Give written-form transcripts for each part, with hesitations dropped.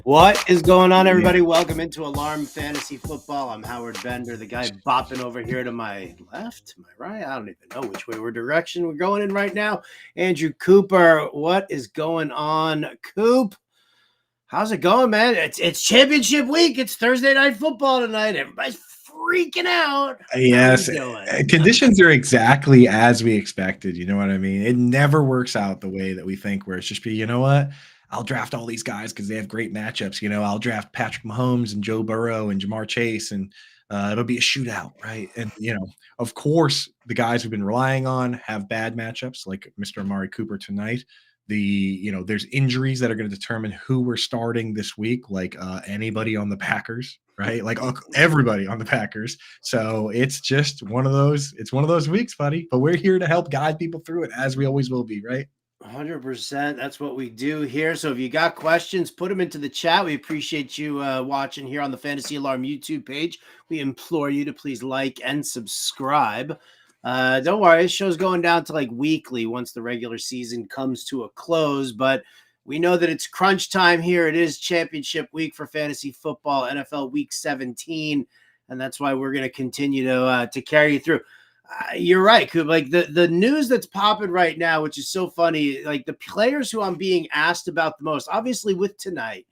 What is going on, Yeah. everybody? Welcome into Alarm Fantasy Football. I'm Howard Bender, the guy bopping over here to my left, my right. I don't even know which way direction we're going in right now. Andrew Cooper, what is going on, Coop? How's it going, man? It's championship week. It's Thursday night football tonight. Everybody's freaking out. Yes, How you doing? conditions are exactly as we expected. You know what I mean? It never works out the way that we think, where it's just you know what? I'll draft all these guys because they have great matchups. I'll draft Patrick Mahomes and Joe Burrow and Jamar Chase, and it'll be a shootout, right? And, of course, the guys we've been relying on have bad matchups, like Mr. Amari Cooper tonight. There's injuries that are going to determine who we're starting this week, like anybody on the Packers, right? Like everybody on the Packers. So it's just one of those weeks, buddy. But we're here to help guide people through it, as we always will be, right? 100%. That's what we do here. So if you got questions, put them into the chat. We appreciate you watching here on the Fantasy Alarm YouTube page. We implore you to please like and subscribe. Don't worry, this show's going down to like weekly once the regular season comes to a close, but we know that it's crunch time here. It is championship week for fantasy football, NFL week 17, and that's why we're going to continue to carry you through. You're right, Coop. Like the news that's popping right now, which is so funny, like the players who I'm being asked about the most, obviously with tonight,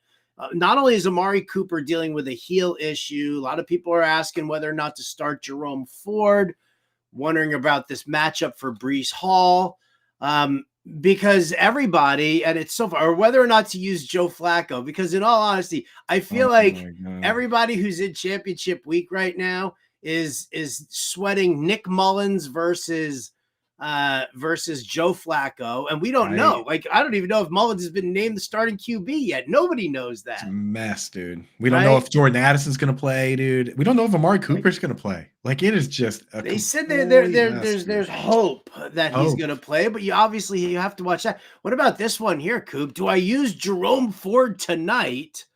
not only is Amari Cooper dealing with a heel issue, a lot of people are asking whether or not to start Jerome Ford, wondering about this matchup for Breece Hall, because everybody, and it's so far, or whether or not to use Joe Flacco, because in all honesty, I feel like everybody who's in championship week right now is sweating Nick Mullins versus Joe Flacco, and we don't know. Like, I don't even know if Mullins has been named the starting QB yet. Nobody knows that. It's a mess, dude. We don't know if Jordan Addison's going to play, dude. We don't know if Amari Cooper's going to play. Like, it is just a they said there's hope that he's going to play, but you have to watch that. What about this one here, Coop? Do I use Jerome Ford tonight,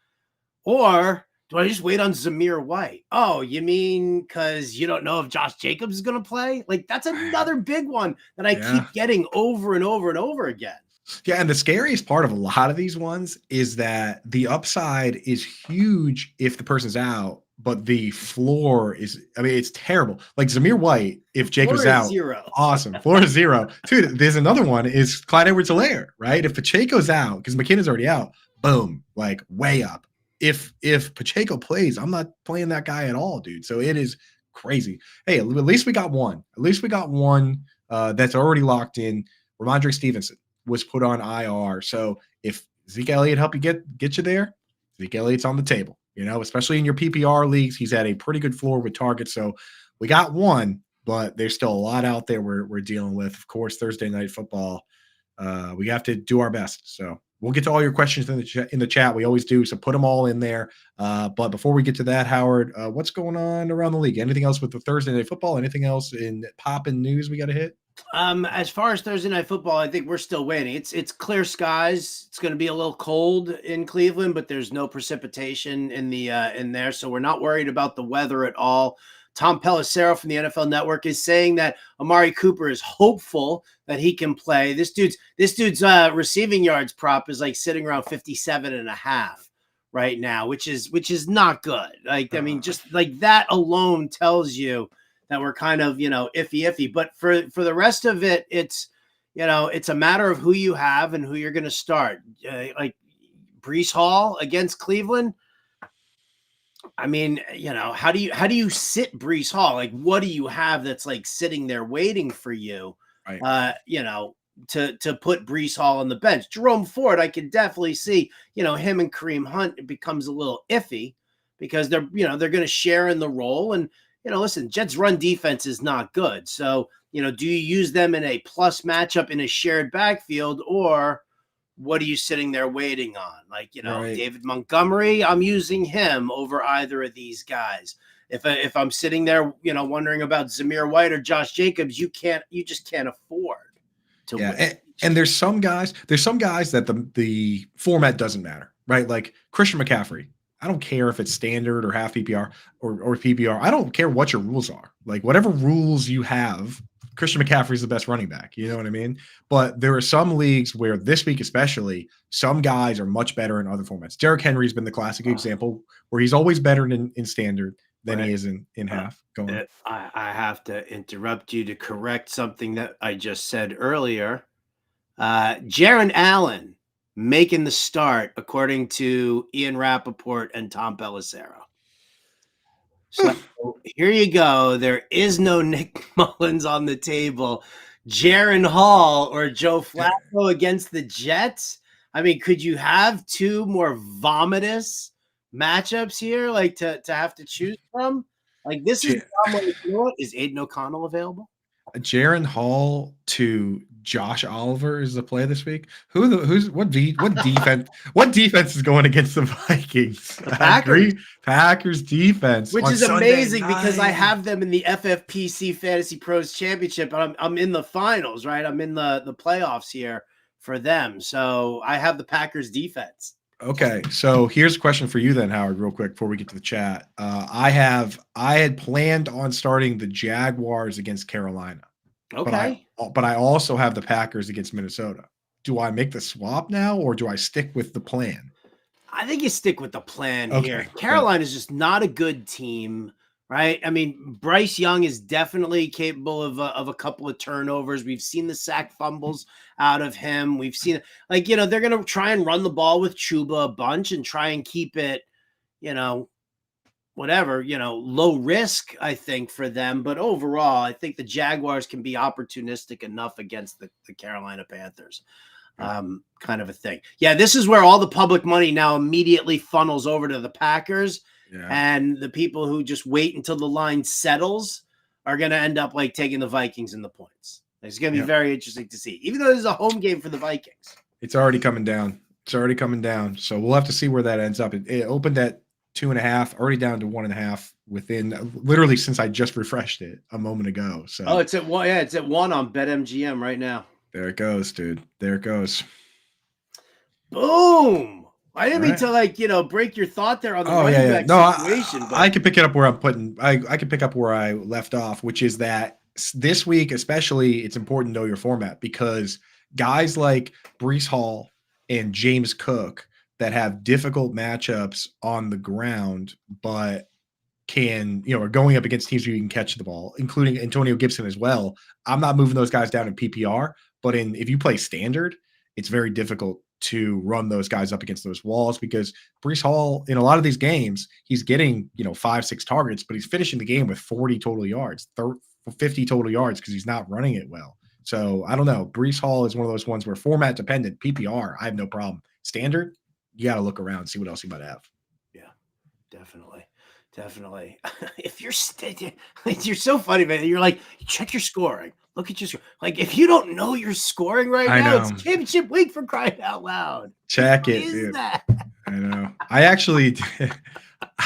or do I just wait on Zamir White? Oh, you mean because you don't know if Josh Jacobs is going to play? Like, that's another big one that I keep getting over and over and over again. Yeah, and the scariest part of a lot of these ones is that the upside is huge if the person's out, but the floor is, it's terrible. Like Zamir White, if Jacobs out, zero. Awesome. Floor is zero. Dude, there's another one is Clyde Edwards-Helaire, right? If Pacheco's out, because McKinnon's already out, boom, like way up. If Pacheco plays, I'm not playing that guy at all, dude. So it is crazy. Hey, at least we got one. At least we got one that's already locked in. Ramondre Stevenson was put on IR. So if Zeke Elliott helped you get you there, Zeke Elliott's on the table. Especially in your PPR leagues, he's had a pretty good floor with targets. So we got one, but there's still a lot out there we're dealing with. Of course, Thursday night football, we have to do our best. So we'll get to all your questions in the chat. We always do. So put them all in there. But before we get to that, Howard, what's going on around the league? Anything else with the Thursday night football? Anything else in poppin' news we got to hit? As far as Thursday night football, I think we're still waiting. It's clear skies. It's going to be a little cold in Cleveland, but there's no precipitation in there, so we're not worried about the weather at all. Tom Pelissero from the NFL Network is saying that Amari Cooper is hopeful that he can play. This dude's receiving yards prop is like sitting around 57.5 right now, which is not good. Like, just like that alone tells you that we're kind of, iffy. But for the rest of it, it's a matter of who you have and who you're going to start. Like Breece Hall against Cleveland. How do you sit Breece Hall? Like, what do you have that's like sitting there waiting for you? Right. To put Breece Hall on the bench. Jerome Ford, I can definitely see, him and Kareem Hunt, it becomes a little iffy because they're going to share in the role. And, listen, Jets run defense is not good. So, do you use them in a plus matchup in a shared backfield, or what are you sitting there waiting on? Like, Right. David Montgomery, I'm using him over either of these guys. If I'm sitting there, wondering about Zamir White or Josh Jacobs, you just can't afford to win. And there's some guys that the format doesn't matter, right? Like Christian McCaffrey. I don't care if it's standard or half PPR or PPR. I don't care what your rules are. Like whatever rules you have, Christian McCaffrey's the best running back. You know what I mean? But there are some leagues where this week, especially, some guys are much better in other formats. Derrick Henry's been the classic example where he's always better in standard than he is in half. Go on. I have to interrupt you to correct something that I just said earlier. Jaron Allen making the start, according to Ian Rappaport and Tom Pelissero. So here you go. There is no Nick Mullins on the table. Jaron Hall or Joe Flacco against the Jets. I mean, could you have two more vomitous matchups here, like to have to choose from? Like this is is Aiden O'Connell available? Jaron Hall to Josh Oliver is the play this week. What defense is going against the Vikings? The Packers defense, which is amazing because I have them in the FFPC Fantasy Pros Championship, and I'm in the finals, right? I'm in the playoffs here for them, so I have the Packers defense. Okay, so here's a question for you then, Howard, real quick before we get to the chat. I had planned on starting the Jaguars against Carolina. Okay. But I also have the Packers against Minnesota. Do I make the swap now, or do I stick with the plan? I think you stick with the plan here. Carolina is just not a good team, right? I mean, Bryce Young is definitely capable of a couple of turnovers. We've seen the sack fumbles out of him. We've seen, they're going to try and run the ball with Chuba a bunch and try and keep it, low risk, I think, for them. But overall, I think the Jaguars can be opportunistic enough against the Carolina Panthers. Kind of a thing. Yeah, this is where all the public money now immediately funnels over to the Packers. Yeah. And the people who just wait until the line settles are going to end up taking the Vikings in the points. It's going to be very interesting to see, even though this is a home game for the Vikings. It's already coming down. So we'll have to see where that ends up. It opened at 2.5, already down to 1.5 within literally since I just refreshed it a moment ago. So it's at 1. Yeah, it's at 1 on BetMGM right now. There it goes, dude. There it goes. Boom. I didn't mean to break your thought there on the running back situation. But I can pick it up where I'm putting. I can pick up where I left off, which is that this week, especially, it's important to know your format because guys like Breece Hall and James Cook that have difficult matchups on the ground, but are going up against teams where you can catch the ball, including Antonio Gibson as well. I'm not moving those guys down in PPR, but if you play standard, it's very difficult to run those guys up against those walls because Breece Hall, in a lot of these games, he's getting, 5-6 targets, but he's finishing the game with 40 total yards, 50 total yards because he's not running it well. So I don't know. Breece Hall is one of those ones where format dependent, PPR, I have no problem. Standard, you got to look around, see what else you might have. Yeah, definitely. If you're you're so funny, man. You're like, check your scoring. Look at your score. If you don't know your scoring right now, it's championship week for crying out loud. Check it, dude. That? I know. I actually.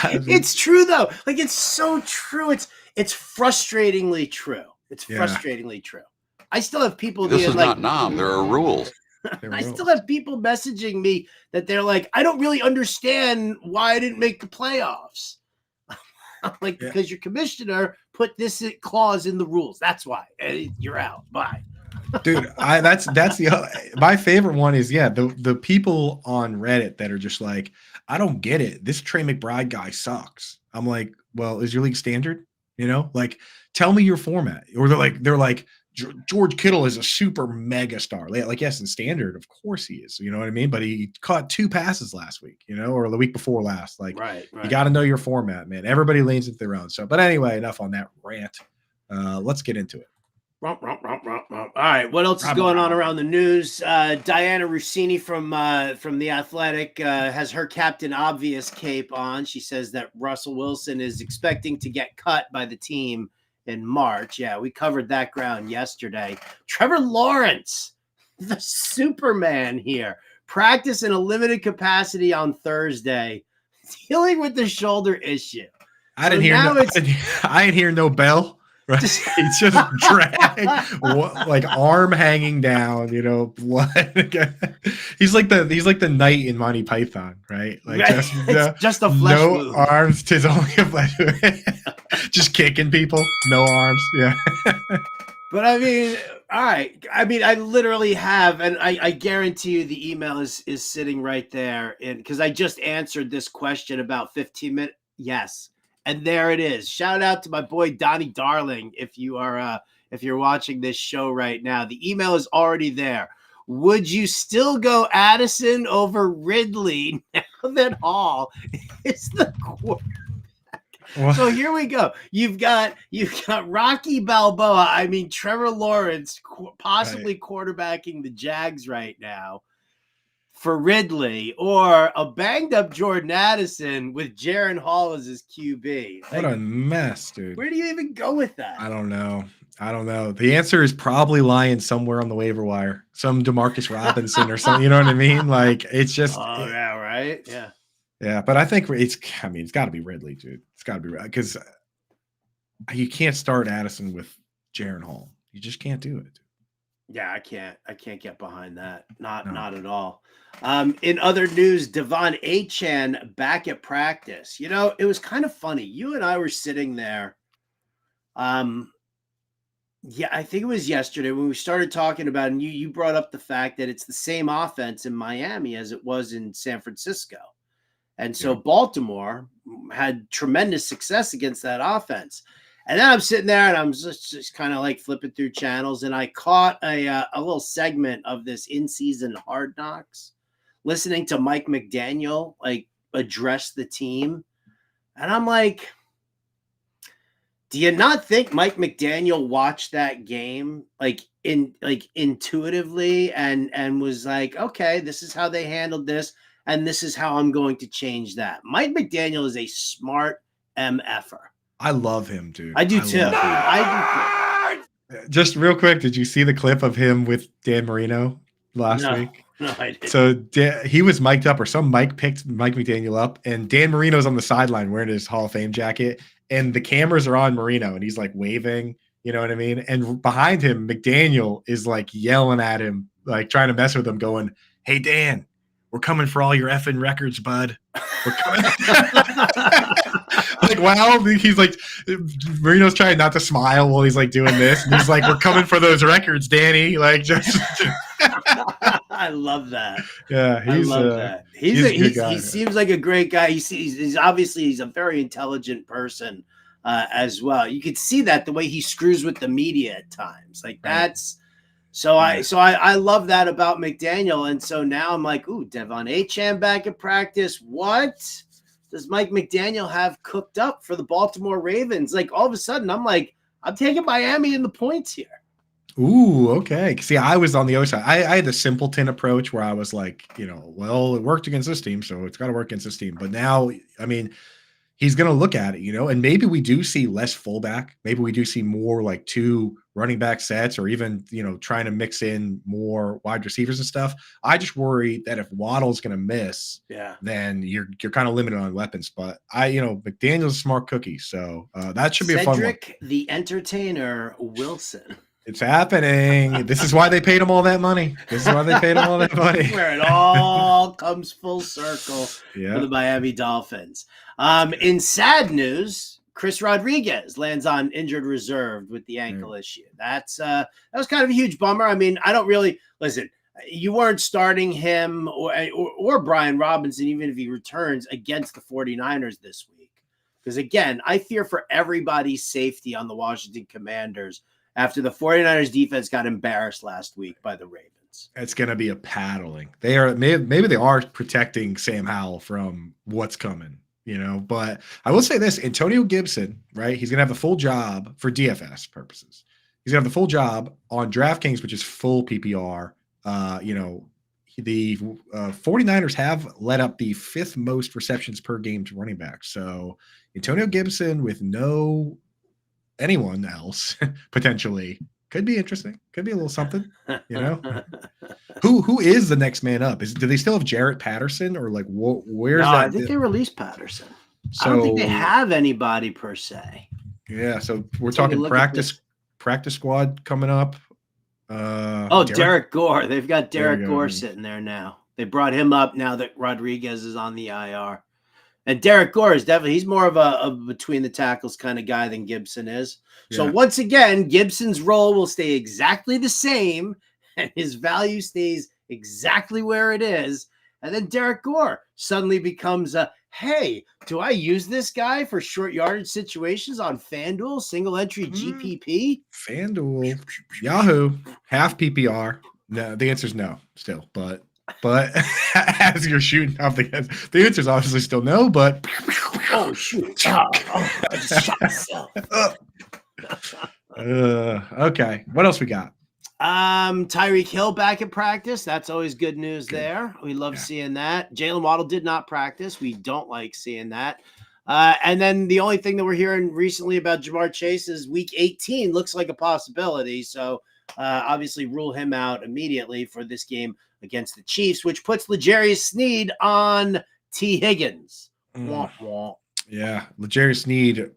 It's true though. It's so true. It's frustratingly true. Frustratingly true. I still have people. This is not Nam. There are rules. Still have people messaging me that they're like, I don't really understand why I didn't make the playoffs. Because your commissioner put this clause in the rules. That's why you're out. Bye. Dude, that's my favorite one is the people on Reddit that are just like, I don't get it. This Trey McBride guy sucks. I'm like, well, is your league standard? Tell me your format. Or they're like George Kittle is a super mega star. Yes, in standard, of course he is. You know what I mean? But he caught 2 passes last week, or the week before last. Right. You got to know your format, man. Everybody leans into their own. So, but anyway, enough on that rant. Let's get into it. All right, what else is going on around the news? Diana Rossini from The Athletic has her Captain Obvious cape on. She says that Russell Wilson is expecting to get cut by the team in March. Yeah, we covered that ground yesterday. Trevor Lawrence, the Superman here, practice in a limited capacity on Thursday, dealing with the shoulder issue. I didn't hear no bell. Right? He's just dragged, arm hanging down, blood. He's like the knight in Monty Python, right? Just a flesh no wound. Arms, tis only a flesh wound. Just kicking people, no arms. Yeah. But I mean, all right. I mean, I literally have, and I guarantee you the email is sitting right there. And because I just answered this question about 15 minutes. Yes. And there it is. Shout out to my boy Donnie Darling. If you're watching this show right now, the email is already there. Would you still go Addison over Ridley now that Hall is the quarterback? So here we go. You've got Rocky Balboa. I mean, Trevor Lawrence possibly quarterbacking the Jags right now for Ridley, or a banged up Jordan Addison with Jaron Hall as his QB. What a mess, dude. Where do you even go with that? I don't know. The answer is probably lying somewhere on the waiver wire. Some DeMarcus Robinson or something. You know what I mean? Like, it's just. Oh, yeah, right? Yeah. Yeah, but I think it's got to be Ridley, dude. It's got to be because you can't start Addison with Jaron Hall. You just can't do it. Yeah, I can't get behind that. Not at all. In other news, Devon Achane back at practice. You know, it was kind of funny. You and I were sitting there. Yeah, I think it was yesterday when we started talking about it, and you brought up the fact that it's the same offense in Miami as it was in San Francisco. And so Baltimore had tremendous success against that offense. And then I'm sitting there and I'm just kind of like flipping through channels, and I caught a little segment of this in-season Hard Knocks, listening to Mike McDaniel like address the team. And I'm like, do you not think Mike McDaniel watched that game like intuitively and was like, okay, this is how they handled this, and this is how I'm going to change that? Mike McDaniel is a smart MFer. I love him, dude. I do too. I do too. Just real quick, did you see the clip of him with Dan Marino last week? No, I didn't. So he was mic'd up, or some mic picked Mike McDaniel up, and Dan Marino's on the sideline wearing his Hall of Fame jacket, and the cameras are on Marino, and he's like waving, you know what I mean? And behind him, McDaniel is like yelling at him, like trying to mess with him, going, "Hey, Dan, we're coming for all your effing records, bud. We're coming." Like, wow. He's like, Marino's trying not to smile while he's like doing this. And he's like, "We're coming for those records, Danny." Like, just. I love that. Yeah, I love that. He seems like a great guy. He's obviously he's a very intelligent person as well. You could see that the way he screws with the media at times. Like that's so I love that about McDaniel. And so now I'm like, ooh, Devon Achane back at practice. What does Mike McDaniel have cooked up for the Baltimore Ravens? Like all of a sudden, I'm like, I'm taking Miami in the points here. Ooh, okay. See, I was on the other side. I had the simpleton approach where I was like, well, it worked against this team, so it's got to work against this team. But now, I mean, he's going to look at it, and maybe we do see less fullback. Maybe we do see more like 2 running back sets, or even, trying to mix in more wide receivers and stuff. I just worry that if Waddle's going to miss, then you're kind of limited on weapons. But McDaniel's a smart cookie, so that should be a fun one. Cedric the Entertainer Wilson. It's happening. This is why they paid him all that money. Where it all comes full circle for the Miami Dolphins. In sad news, Chris Rodriguez lands on injured reserve with the ankle issue. That was kind of a huge bummer. I mean, I don't really listen. You weren't starting him or Brian Robinson, even if he returns, against the 49ers this week. Because again, I fear for everybody's safety on the Washington Commanders after the 49ers defense got embarrassed last week by the Ravens. It's going to be a paddling. Maybe they are protecting Sam Howell from what's coming, but I will say this, Antonio Gibson, right? He's going to have the full job for DFS purposes. He's going to have the full job on DraftKings, which is full PPR. The 49ers have let up the 5th most receptions per game to running back. So Antonio Gibson with no anyone else potentially could be interesting. Could be a little something, Who is the next man up? Do they still have Jarrett Patterson, or like where's that? I think they released Patterson. So, I don't think they have anybody per se. Yeah, so we're talking practice squad coming up. Derek Gore. They've got Derek Gore sitting there now. They brought him up now that Rodriguez is on the IR. And Derek Gore is definitely, he's more of a between the tackles kind of guy than Gibson is. So Yeah. once again, Gibson's role will stay exactly the same and his value stays exactly where it is. And then Derek Gore suddenly becomes hey, do I use this guy for short yardage situations on FanDuel, single entry GPP? FanDuel, Yahoo, half PPR. No, the answer is no still, but as you're shooting off the answer is obviously still no, but oh shoot. I just shot myself. Okay. What else we got? Tyreek Hill back at practice. That's always good news there. We love seeing that. Jalen Waddle did not practice. We don't like seeing that. And then the only thing that we're hearing recently about Jamar Chase is week 18 looks like a possibility. So obviously rule him out immediately for this game against the Chiefs, which puts L'Jarius Sneed on T. Higgins. Wah, wah. Yeah, L'Jarius Sneed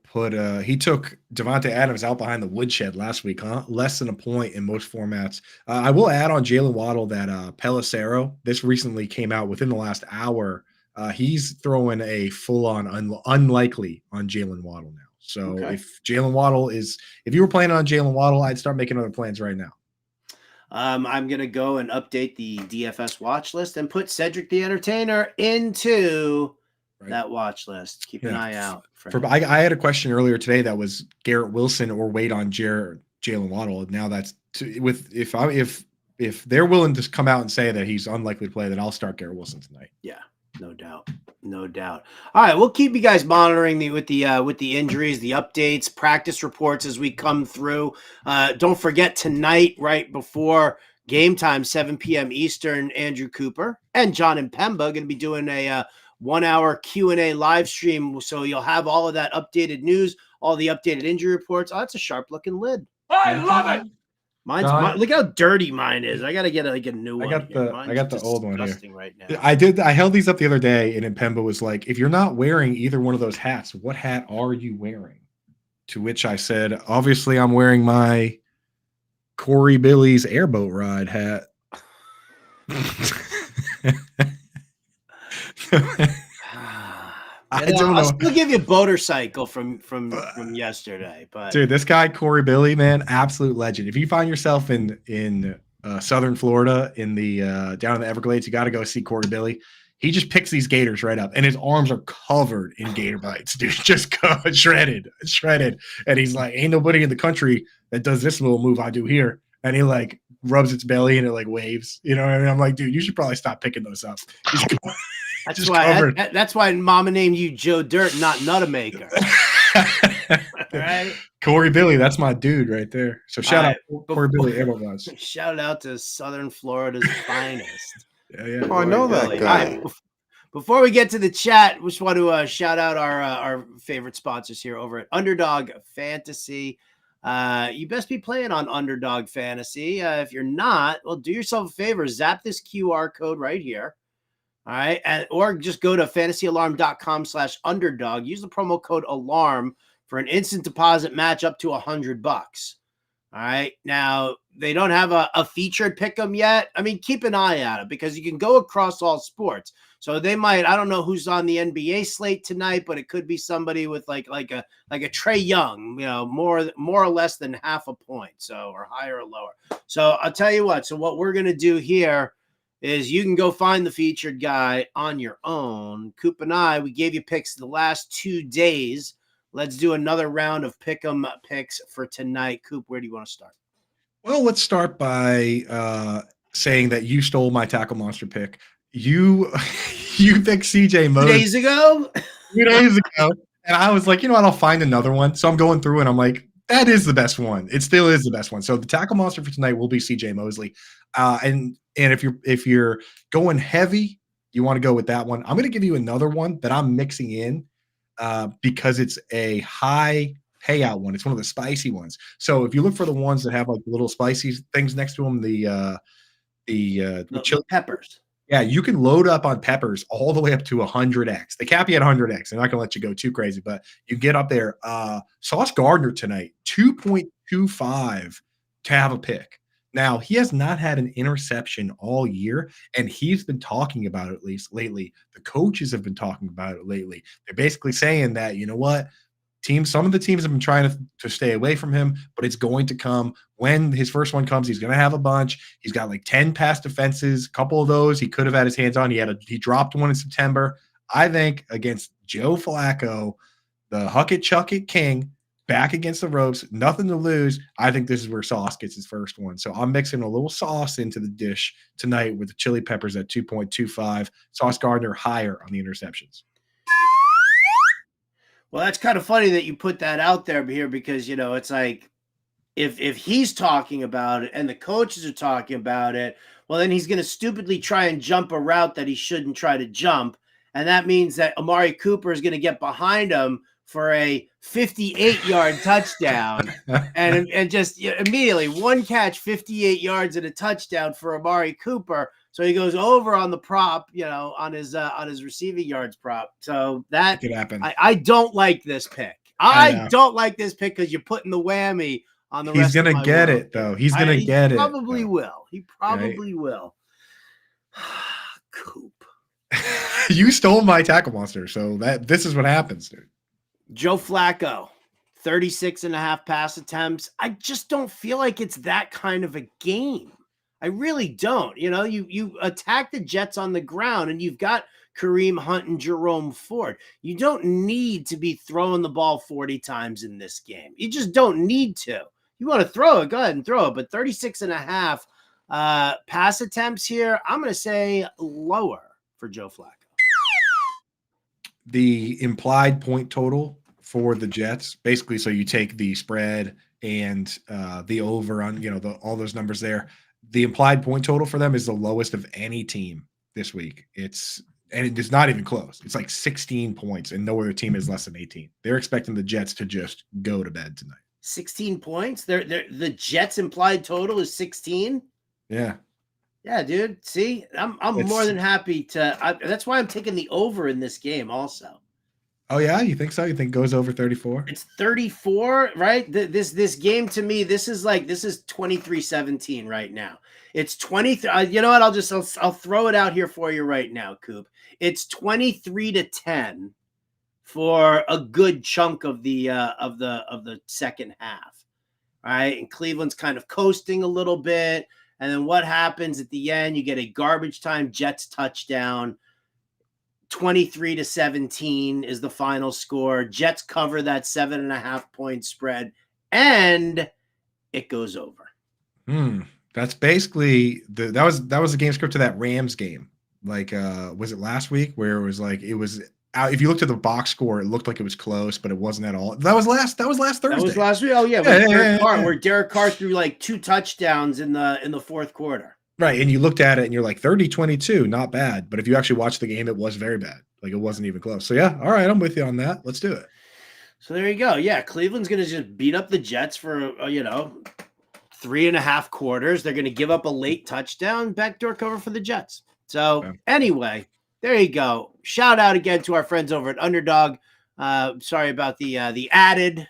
he took Devontae Adams out behind the woodshed last week, huh? Less than a point in most formats. I will add on Jalen Waddle that Pelissero, this recently came out within the last hour. He's throwing a full-on unlikely on Jalen Waddle now. So if Jalen Waddle if you were planning on Jalen Waddle, I'd start making other plans right now. I'm going to go and update the DFS watch list and put Cedric the Entertainer into that watch list. Keep an eye out. I had a question earlier today that was Garrett Wilson or wait on Jalen Waddle. And now that's if they're willing to come out and say that he's unlikely to play, then I'll start Garrett Wilson tonight. Yeah, no doubt. No doubt. All right, we'll keep you guys monitoring with the injuries, the updates, practice reports as we come through. Don't forget tonight, right before game time, 7 p.m. Eastern, Andrew Cooper and John and Pemba going to be doing a 1-hour Q&A live stream. So you'll have all of that updated news, all the updated injury reports. Oh, that's a sharp looking lid. I love it. Look how dirty mine is. I got to get a new one. I got the old one here. Right now. I held these up the other day, and Pemba was like, if you're not wearing either one of those hats, what hat are you wearing? To which I said, obviously I'm wearing my Corey Billy's airboat ride hat. I'll still give you a motorcycle from yesterday, but dude, this guy Corey Billy, man, absolute legend. If you find yourself in Southern Florida in the down in the Everglades, you got to go see Corey Billy. He just picks these gators right up, and his arms are covered in gator bites, dude. Just shredded, and he's like, "Ain't nobody in the country that does this little move I do here." And he like rubs its belly and it like waves. You know what I mean? I'm like, dude, you should probably stop picking those up. That's why Mama named you Joe Dirt, not Nuttamaker. Right? Corey Billy, that's my dude right there. So shout out Corey Billy, everyone. Shout out to Southern Florida's finest. Yeah. Oh, I know that guy. Right, before we get to the chat, we just want to shout out our favorite sponsors here over at Underdog Fantasy. You best be playing on Underdog Fantasy. If you're not, well, do yourself a favor. Zap this QR code right here. All right. Or just go to fantasyalarm.com/underdog. Use the promo code ALARM for an instant deposit match up to $100. All right. Now, they don't have a featured pick'em yet. I mean, keep an eye at it because you can go across all sports. So they might, I don't know who's on the NBA slate tonight, but it could be somebody with like a Trey Young, you know, more or less than half a point. So, or higher or lower. So I'll tell you what. So what we're going to do here is you can go find the featured guy on your own. Coop and I, we gave you picks the last 2 days. Let's do another round of pick'em picks for tonight. Coop, where do you want to start? Well, let's start by saying that you stole my tackle monster pick. You picked CJ Mosley 2 days ago. 2 days ago, and I was like, you know what? I'll find another one. So I'm going through, and I'm like, that is the best one. It still is the best one. So the tackle monster for tonight will be CJ Mosley. And if you're going heavy, you want to go with that one. I'm going to give you another one that I'm mixing in because it's a high payout one. It's one of the spicy ones. So if you look for the ones that have like little spicy things next to them, the chili peppers. Yeah, you can load up on peppers all the way up to 100x. They cap you at 100x. They're not going to let you go too crazy, but you get up there. Sauce Gardner tonight, 2.25 to have a pick. Now, he has not had an interception all year, and he's been talking about it at least lately. The coaches have been talking about it lately. They're basically saying that, you know what? Some of the teams have been trying to stay away from him, but it's going to come. When his first one comes, he's going to have a bunch. He's got like 10 pass defenses. A couple of those he could have had his hands on. He dropped one in September. I think against Joe Flacco, the Huck It Chuck It King, back against the ropes, nothing to lose. I think this is where Sauce gets his first one. So I'm mixing a little sauce into the dish tonight with the chili peppers at 2.25. Sauce Gardner higher on the interceptions. Well, that's kind of funny that you put that out there here because, it's like if he's talking about it and the coaches are talking about it, well, then he's going to stupidly try and jump a route that he shouldn't try to jump. And that means that Amari Cooper is going to get behind him for a 58-yard touchdown and just immediately one catch, 58 yards and a touchdown for Amari Cooper. So he goes over on the prop, on his receiving yards prop. So that could happen. I don't like this pick. I don't like this pick because you're putting the whammy on the rest. He's gonna get it though. He's gonna get it. Probably will. He probably will. Coop. You stole my tackle monster, so this is what happens, dude. Joe Flacco, 36.5 pass attempts. I just don't feel like it's that kind of a game. I really don't. You attack the Jets on the ground and you've got Kareem Hunt and Jerome Ford. You don't need to be throwing the ball 40 times in this game. You just don't need to. You want to throw it, go ahead and throw it. But 36.5 pass attempts here, I'm going to say lower for Joe Flacco. The implied point total for the Jets, basically, so you take the spread and the over on, all those numbers there. The implied point total for them is the lowest of any team this week. It's not even close. It's like 16 points, and no other team is less than 18. They're expecting the Jets to just go to bed tonight. 16 points? The Jets' implied total is 16? Yeah. Yeah, dude. See, I'm more than happy to. That's why I'm taking the over in this game also. Oh, yeah? You think so? You think it goes over 34? It's 34, right? This game to me, this is 23-17 right now. It's 23. You know what? I'll throw it out here for you right now, Coop. It's 23-10 for a good chunk of the second half. All right. And Cleveland's kind of coasting a little bit. And then what happens at the end? You get a garbage time Jets touchdown. 23-17 is the final score. Jets cover that 7.5 point spread, and it goes over. That's basically that was the game script to that Rams game. Like, was it last week where it was out? If you looked at the box score, it looked like it was close, but it wasn't at all. That was last Thursday. That was last week. Oh yeah, where Derek Carr threw like 2 touchdowns in the fourth quarter. Right, and you looked at it and you're like 30-22, not bad. But if you actually watched the game, it was very bad. Like, it wasn't even close. So yeah, all right, I'm with you on that. Let's do it. So there you go. Yeah, Cleveland's going to just beat up the Jets for 3.5 quarters. They're going to give up a late touchdown, backdoor cover for the Jets. So anyway, there you go. Shout out again to our friends over at Underdog. Sorry about the added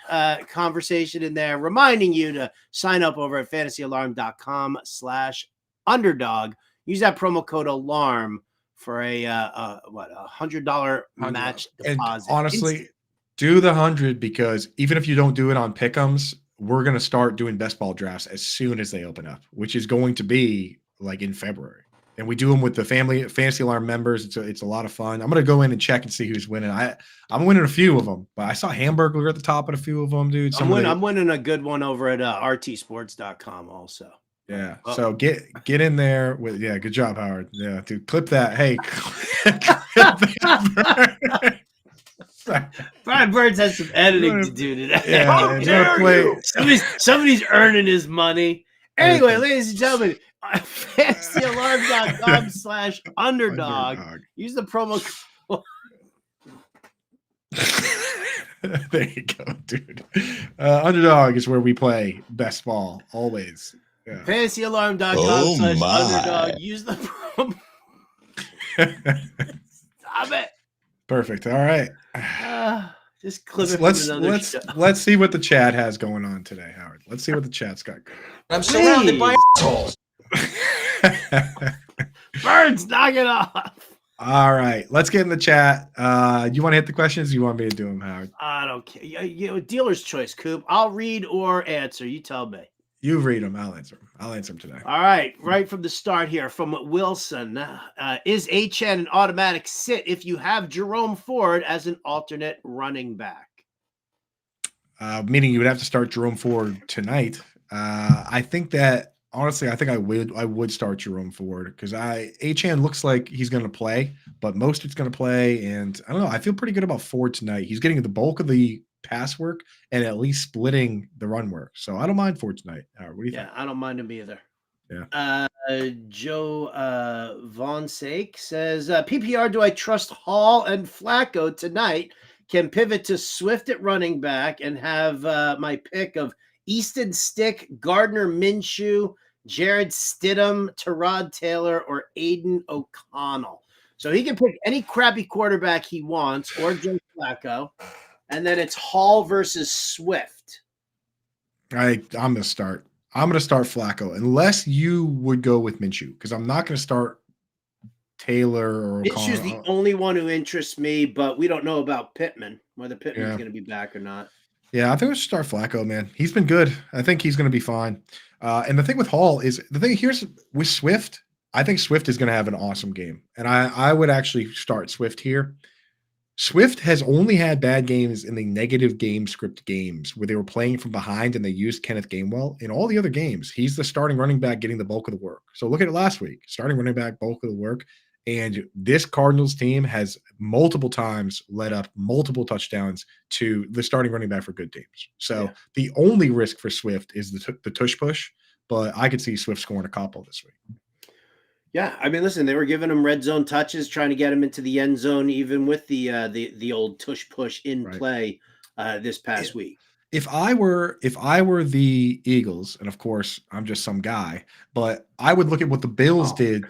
conversation in there. Reminding you to sign up over at fantasyalarm.com/underdog. Use that promo code ALARM for a $100 match deposit. And honestly, do the 100 because even if you don't do it on pick'ems, we're going to start doing best ball drafts as soon as they open up, which is going to be like in February. And we do them with the Fantasy Alarm members. It's a lot of fun. I'm going to go in and check and see who's winning. I'm winning a few of them, but I saw Hamburglar at the top of a few of them, dude. I'm winning a good one over at rtsports.com also. Yeah. So get in there with good job, Howard. Yeah, dude, clip that. Hey, Brian Burns has some editing to do today. Yeah, how dare you? Somebody's earning his money. Anyway, ladies and gentlemen, fantasyalarm.com/underdog. Use the promo code. There you go, dude. Underdog is where we play best ball always. Yeah. Fantasyalarm.com/underdog. Use the promo. Stop it. Perfect. All right. Just clip it from another show. Let's see what the chat has going on today, Howard. Let's see what the chat's got going. I'm surrounded by assholes. Birds, knock it off. All right, let's get in the chat. You want to hit the questions? You want me to do them, Howard? I don't care. Dealer's choice, Coop. I'll read or answer. You tell me. You read them. I'll answer them. I'll answer them today. All right, right from the start here from Wilson. Is HN an automatic sit if you have Jerome Ford as an alternate running back? Meaning you would have to start Jerome Ford tonight. I think that honestly, I think I would start Jerome Ford because HN looks like he's going to play, but Mostert's going to play, and I don't know. I feel pretty good about Ford tonight. He's getting the bulk of the pass work and at least splitting the run work, so I don't mind Ford tonight. What do you think? I don't mind him either. Yeah. Joe Von Sake says, PPR, do I trust Hall and Flacco tonight? Can pivot to Swift at running back and have my pick of Easton Stick, Gardner Minshew, Jared Stidham, Tyrod Taylor, or Aiden O'Connell. So he can pick any crappy quarterback he wants or Joe Flacco. And then it's Hall versus Swift. I'm going to start Flacco unless you would go with Minshew because I'm not going to start Taylor or O'Connell. Minshew's the only one who interests me, but we don't know about Pittman, whether Pittman's going to be back or not. Yeah, I think we should start Flacco, man. He's been good. I think he's going to be fine. And the thing with Hall is here's with Swift. I think Swift is going to have an awesome game, and I would actually start Swift here. Swift has only had bad games in the negative game script games where they were playing from behind and they used Kenneth Gainwell. In all the other games, he's the starting running back getting the bulk of the work. So look at it last week, starting running back, bulk of the work. And this Cardinals team has multiple times led up multiple touchdowns to the starting running back for good teams. So the only risk for Swift is the tush push, but I could see Swift scoring a couple this week. Yeah, I mean, listen, they were giving him red zone touches, trying to get him into the end zone, even with the old tush push in play this past week. If I were the Eagles, and of course I'm just some guy, but I would look at what the Bills did.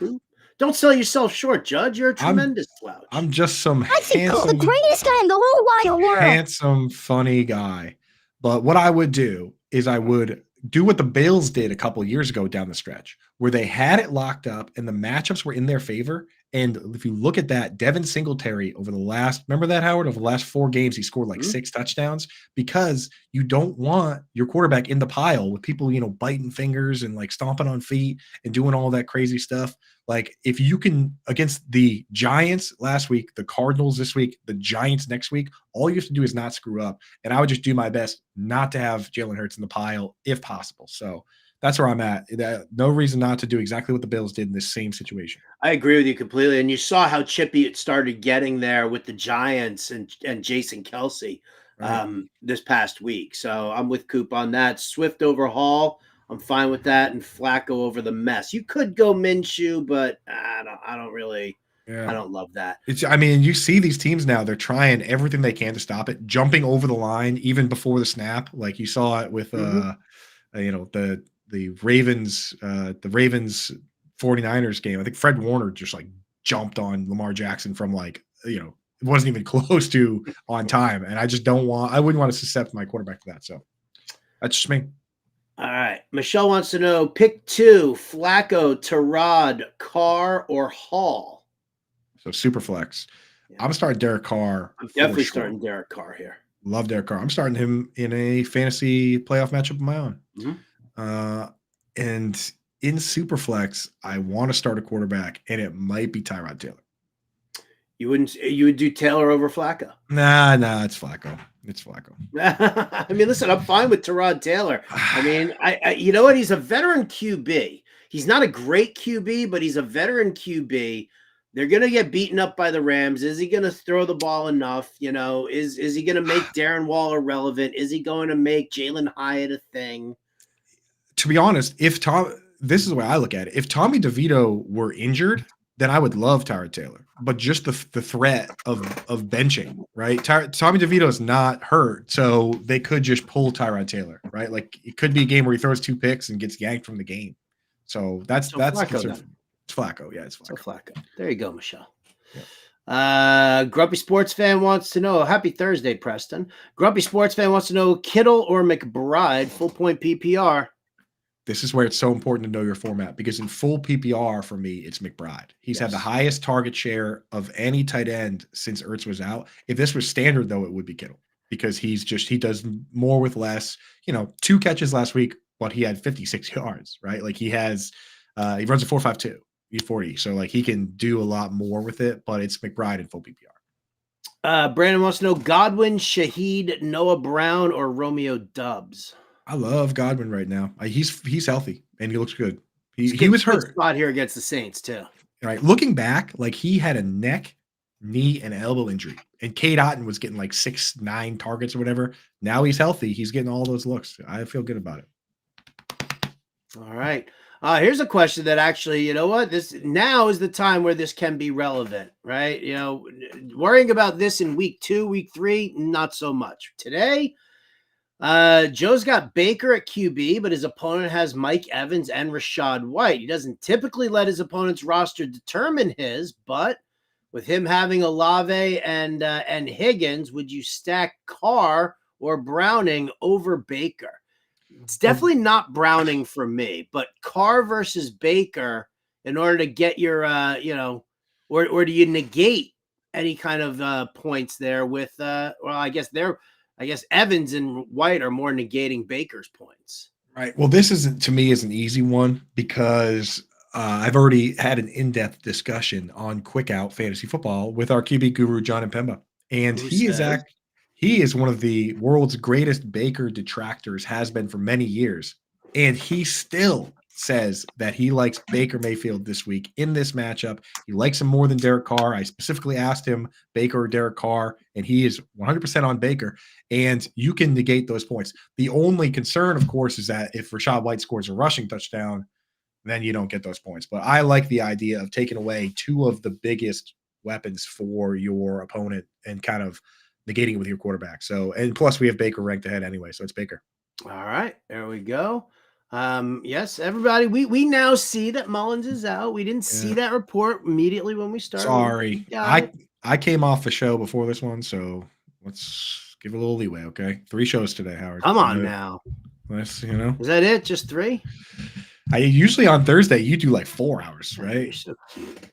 Don't sell yourself short, Judge. You're a tremendous slouch. I'm just some handsome, the greatest guy in the whole wide world. Handsome, funny guy. But what I would do is I would do what the Bills did a couple of years ago down the stretch, where they had it locked up and the matchups were in their favor. And if you look at that, Devin Singletary over the last, remember that, Howard? Over the last 4 games, he scored like 6 touchdowns because you don't want your quarterback in the pile with people, biting fingers and like stomping on feet and doing all that crazy stuff. Like if you can, against the Giants last week, the Cardinals this week, the Giants next week, all you have to do is not screw up. And I would just do my best not to have Jalen Hurts in the pile if possible. So that's where I'm at. No reason not to do exactly what the Bills did in this same situation. I agree with you completely. And you saw how chippy it started getting there with the Giants and Jason Kelsey this past week. So I'm with Coop on that. Swift over Hall, I'm fine with that. And Flacco over the mess. You could go Minshew, but I don't really I don't love that. You see these teams now, they're trying everything they can to stop it, jumping over the line even before the snap. Like you saw it with the Ravens 49ers game. I think Fred Warner just like jumped on Lamar Jackson from it wasn't even close to on time. And I wouldn't want to suscept my quarterback to that. So that's just me. All right. Michelle wants to know, pick 2, Flacco, Tyrod, Carr, or Hall. So super flex. Yeah. I'm starting Derek Carr. I'm definitely starting Derek Carr here. Love Derek Carr. I'm starting him in a fantasy playoff matchup of my own. Mm-hmm. And in Superflex, I want to start a quarterback, and it might be Tyrod Taylor. You would do Taylor over Flacco? Nah, it's Flacco. It's Flacco. I mean, listen, I'm fine with Tyrod Taylor. I mean, I you know what? He's a veteran QB. He's not a great QB, but he's a veteran QB. They're going to get beaten up by the Rams. Is he going to throw the ball enough? Is he going to make Darren Waller relevant? Is he going to make Jalen Hyatt a thing? To be honest, this is the way I look at it. If Tommy DeVito were injured, then I would love Tyrod Taylor. But just the threat of benching, right? Tommy DeVito is not hurt, so they could just pull Tyrod Taylor, right? Like it could be a game where he throws 2 picks and gets yanked from the game. So that's Flacco, it's Flacco. Yeah, it's Flacco. So Flacco. There you go, Michelle. Grumpy Sports Fan wants to know. Happy Thursday, Preston. Grumpy Sports Fan wants to know Kittle or McBride, full point PPR. This is where it's so important to know your format because in full PPR for me, it's McBride. He's had the highest target share of any tight end since Ertz was out. If this was standard, though, it would be Kittle because he does more with less. 2 catches last week, but he had 56 yards, right? Like he runs a 4.52, he's 40, so like he can do a lot more with it. But it's McBride in full PPR. Brandon wants to know Godwin, Shaheed, Noah Brown, or Romeo Dubs. I love Godwin right now. He's healthy and he looks good. He was hurt spot here against the Saints too. Right, looking back, like he had a neck, knee, and elbow injury, and Cade Otton was getting like 6-9 targets or whatever. Now he's healthy. He's getting all those looks. I feel good about it. All right. Here's a question that actually, you know what? Now is the time where this can be relevant, right? Worrying about this in week 2, week 3, not so much. Today, Joe's got Baker at QB, but his opponent has Mike Evans and Rashad White. He doesn't typically let his opponent's roster determine his, but with him having Olave and Higgins, would you stack Carr or Browning over Baker? It's definitely not Browning for me, but Carr versus Baker in order to get your, or do you negate any kind of points there with, I guess Evans and White are more negating Baker's points. Right. Well, this isn't to me is an easy one because I've already had an in-depth discussion on Quick Out Fantasy Football with our QB guru John Impemba, and he is one of the world's greatest Baker detractors, has been for many years, and he still says that he likes Baker Mayfield this week in this matchup. He likes him more than Derek Carr. I specifically asked him Baker or Derek Carr, and he is 100% on Baker, and you can negate those points. The only concern, of course, is that if Rashad White scores a rushing touchdown, then you don't get those points. But I like the idea of taking away 2 of the biggest weapons for your opponent and kind of negating it with your quarterback. So, and plus we have Baker ranked ahead anyway, so it's Baker. All right, there we go. Yes, everybody, we now see that Mullins is out. We didn't see that report immediately when we started. Sorry. I came off the show before this one, so let's give a little leeway, okay? 3 shows today, Howard. Come on now. Let's, Is that it? Just 3? I usually on Thursday you do like 4 hours, right?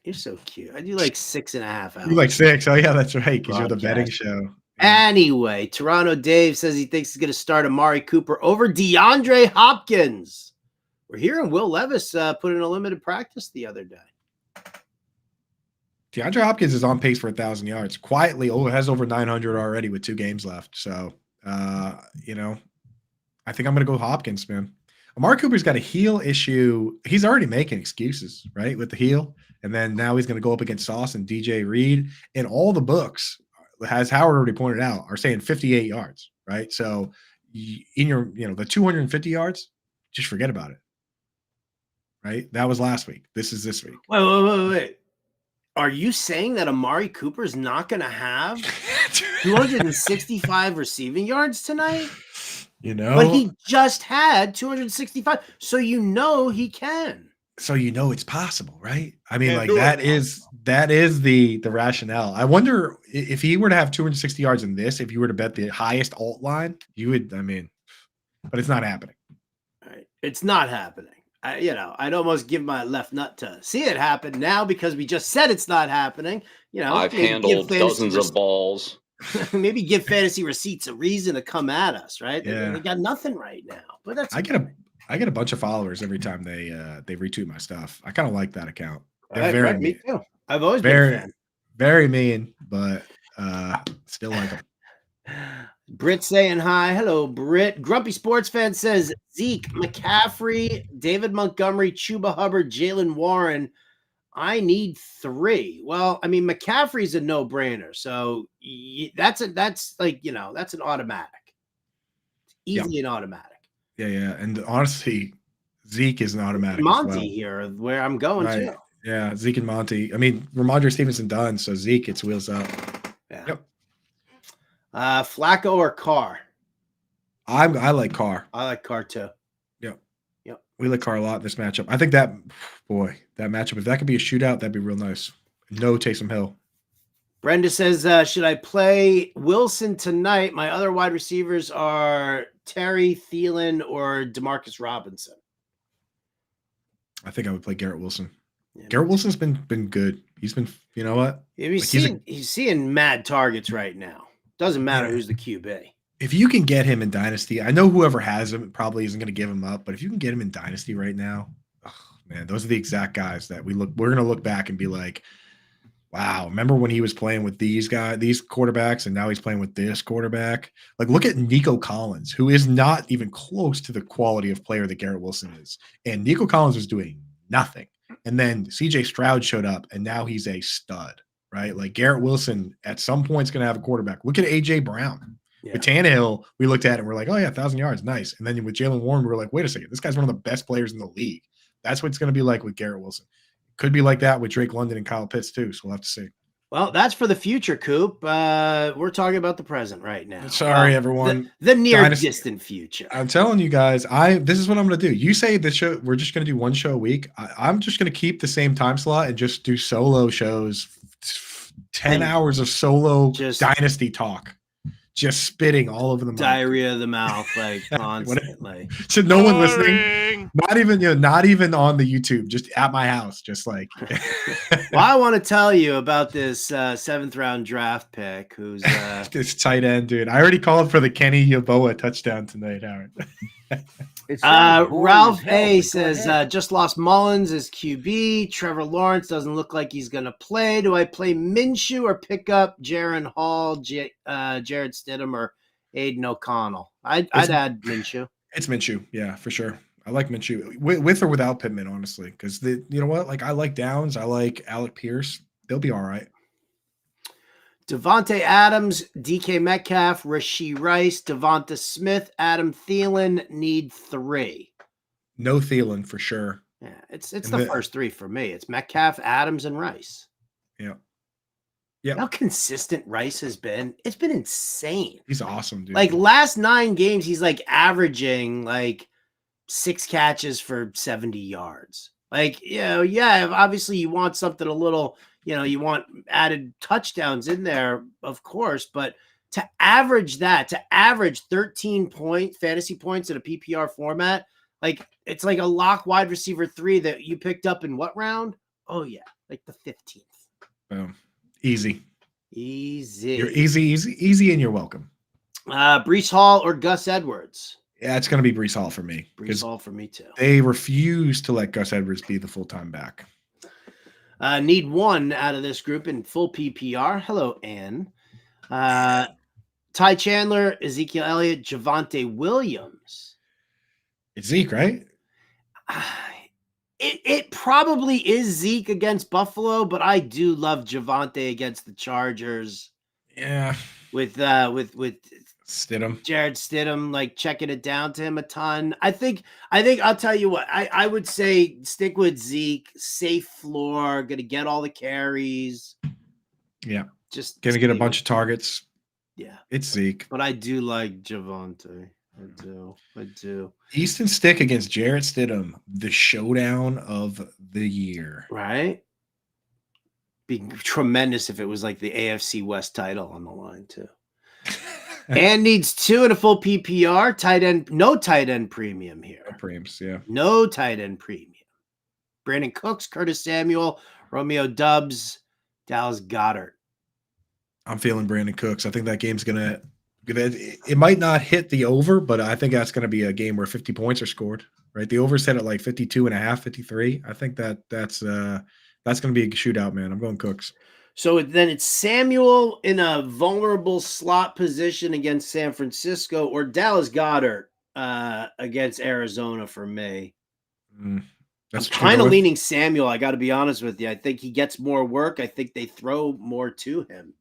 You're so cute. I do like 6.5 hours. You like 6? Oh yeah, that's right. Because you're the betting show. Yeah. Anyway, Toronto Dave says he thinks he's going to start Amari Cooper over DeAndre Hopkins. We're hearing Will Levis put in a limited practice the other day. DeAndre Hopkins is on pace for 1,000 yards. Quietly, has over 900 already with 2 games left. So, I think I'm going to go Hopkins, man. Amari Cooper's got a heel issue. He's already making excuses, right, with the heel. And then now he's going to go up against Sauce and DJ Reed. And all the books, as Howard already pointed out, are saying 58 yards, right? So in your, the 250 yards, just forget about it, right? That was last week. This is this week. Wait. Are you saying that Amari Cooper's not going to have 265 receiving yards tonight? But he just had 265. So he can. So it's possible, right? I mean, that is the rationale. I wonder if he were to have 260 yards in this, if you were to bet the highest alt line, you would, but it's not happening. All right. It's not happening. I'd almost give my left nut to see it happen now because we just said it's not happening. I've handled dozens of balls. Maybe give Fantasy Receipts a reason to come at us, right? Yeah. They got nothing right now, but that's I get a bunch of followers every time they retweet my stuff. I kind of like that account. They're very me too. I've always been a fan. Very mean, but still like them. Britt saying hi. Hello, Britt. Grumpy Sports Fan says Zeke, McCaffrey, David Montgomery, Chuba Hubbard, Jalen Warren. I need 3. Well, McCaffrey's a no-brainer. So that's an automatic. Easily an automatic. Yeah. And honestly, Zeke is an automatic. Monty here, where I'm going to. Yeah, Zeke and Monty. Ramondre Stevenson done, so Zeke, it's wheels up. Yeah. Yep. Flacco or Carr? I like Carr. I like Carr too. Yep. We like Carr a lot in this matchup. I think that matchup, if that could be a shootout, that'd be real nice. No Taysom Hill. Brenda says, should I play Wilson tonight? My other wide receivers are Terry, Thielen, or Demarcus Robinson. I think I would play Garrett Wilson. Yeah, Garrett Wilson's been good. He's been, you know what? He's seeing mad targets right now. Doesn't matter who's the QB. If you can get him in Dynasty, I know whoever has him probably isn't going to give him up, but if you can get him in Dynasty right now, oh, man, those are the exact guys that we're going to look back and be like, wow, remember when he was playing with these quarterbacks, and now he's playing with this quarterback? Like, look at Nico Collins, who is not even close to the quality of player that Garrett Wilson is. And Nico Collins was doing nothing. And then CJ Stroud showed up, and now he's a stud, right? Like, Garrett Wilson at some point is going to have a quarterback. Look at A.J. Brown. Yeah. With Tannehill, we looked at it and we're like, oh, yeah, 1,000 yards. Nice. And then with Jalen Warren, we were like, wait a second. This guy's one of the best players in the league. That's what it's going to be like with Garrett Wilson. Could be like that with Drake London and Kyle Pitts too. So we'll have to see. Well, that's for the future, Coop. We're talking about the present right now. Sorry, everyone. The near distant future. I'm telling you guys, this is what I'm going to do. You say this show, we're just going to do one show a week. I'm just going to keep the same time slot and just do solo shows, 10 hours of solo Dynasty talk. Just spitting all over the mouth. Diarrhea of the mouth, like constantly. So no one listening, not even on the YouTube, just at my house, just like. Well, I want to tell you about this 7th round draft pick who's this tight end, dude. I already called for the Kenny Yeboah touchdown tonight, Howard. Ralph A says, just lost Mullins as QB. Trevor Lawrence doesn't look like he's going to play. Do I play Minshew or pick up Jaron Hall, Jared Stidham, or Aiden O'Connell? I'd add Minshew. It's Minshew. Yeah, for sure. I like Minshew with or without Pittman, honestly, because you know what? Like, I like Downs. I like Alec Pierce. They'll be all right. Devontae Adams, DK Metcalf, Rashee Rice, Devonta Smith, Adam Thielen need 3. No Thielen for sure. Yeah, it's the first 3 for me. It's Metcalf, Adams, and Rice. Yeah. Yeah. How consistent Rice has been. It's been insane. He's awesome, dude. Like, last 9 games, he's like averaging like 6 catches for 70 yards. Like, obviously you want something a little, you want added touchdowns in there, of course, but to average 13 fantasy points in a PPR format, like, it's like a lock wide receiver 3 that you picked up in what round? Oh yeah, like the 15th. Boom. Easy. You're easy, and you're welcome. Breece Hall or Gus Edwards? Yeah, it's going to be Breece Hall for me. Breece Hall for me too. They refuse to let Gus Edwards be the full-time back. Need 1 out of this group in full PPR. Hello, Ann. Ty Chandler, Ezekiel Elliott, Javonte Williams. It's Zeke, right? It probably is Zeke against Buffalo, but I do love Javonte against the Chargers. Yeah. With Stidham. Jared Stidham, like, checking it down to him a ton. I think I'll tell you what, I would say stick with Zeke, safe floor, gonna get all the carries. Yeah. Just gonna get a bunch of targets. Yeah. It's Zeke. But I do like Javonte. I do. Easton Stick against Jarrett Stidham, the showdown of the year. Right? Be tremendous if it was like the AFC West title on the line too. And needs 2 in a full PPR. Tight end, no tight end premium here. No premiums, yeah. No tight end premium. Brandon Cooks, Curtis Samuel, Romeo Doubs, Dallas Goedert. I'm feeling Brandon Cooks. I think that game's it might not hit the over, but I think that's going to be a game where 50 points are scored, right? The over set at like 52.5, 53. I think that's going to be a shootout, man. I'm going Cooks. So then it's Samuel in a vulnerable slot position against San Francisco, or Dallas Goedert against Arizona for me. I'm kind of leaning Samuel. I got to be honest with you. I think he gets more work. I think they throw more to him.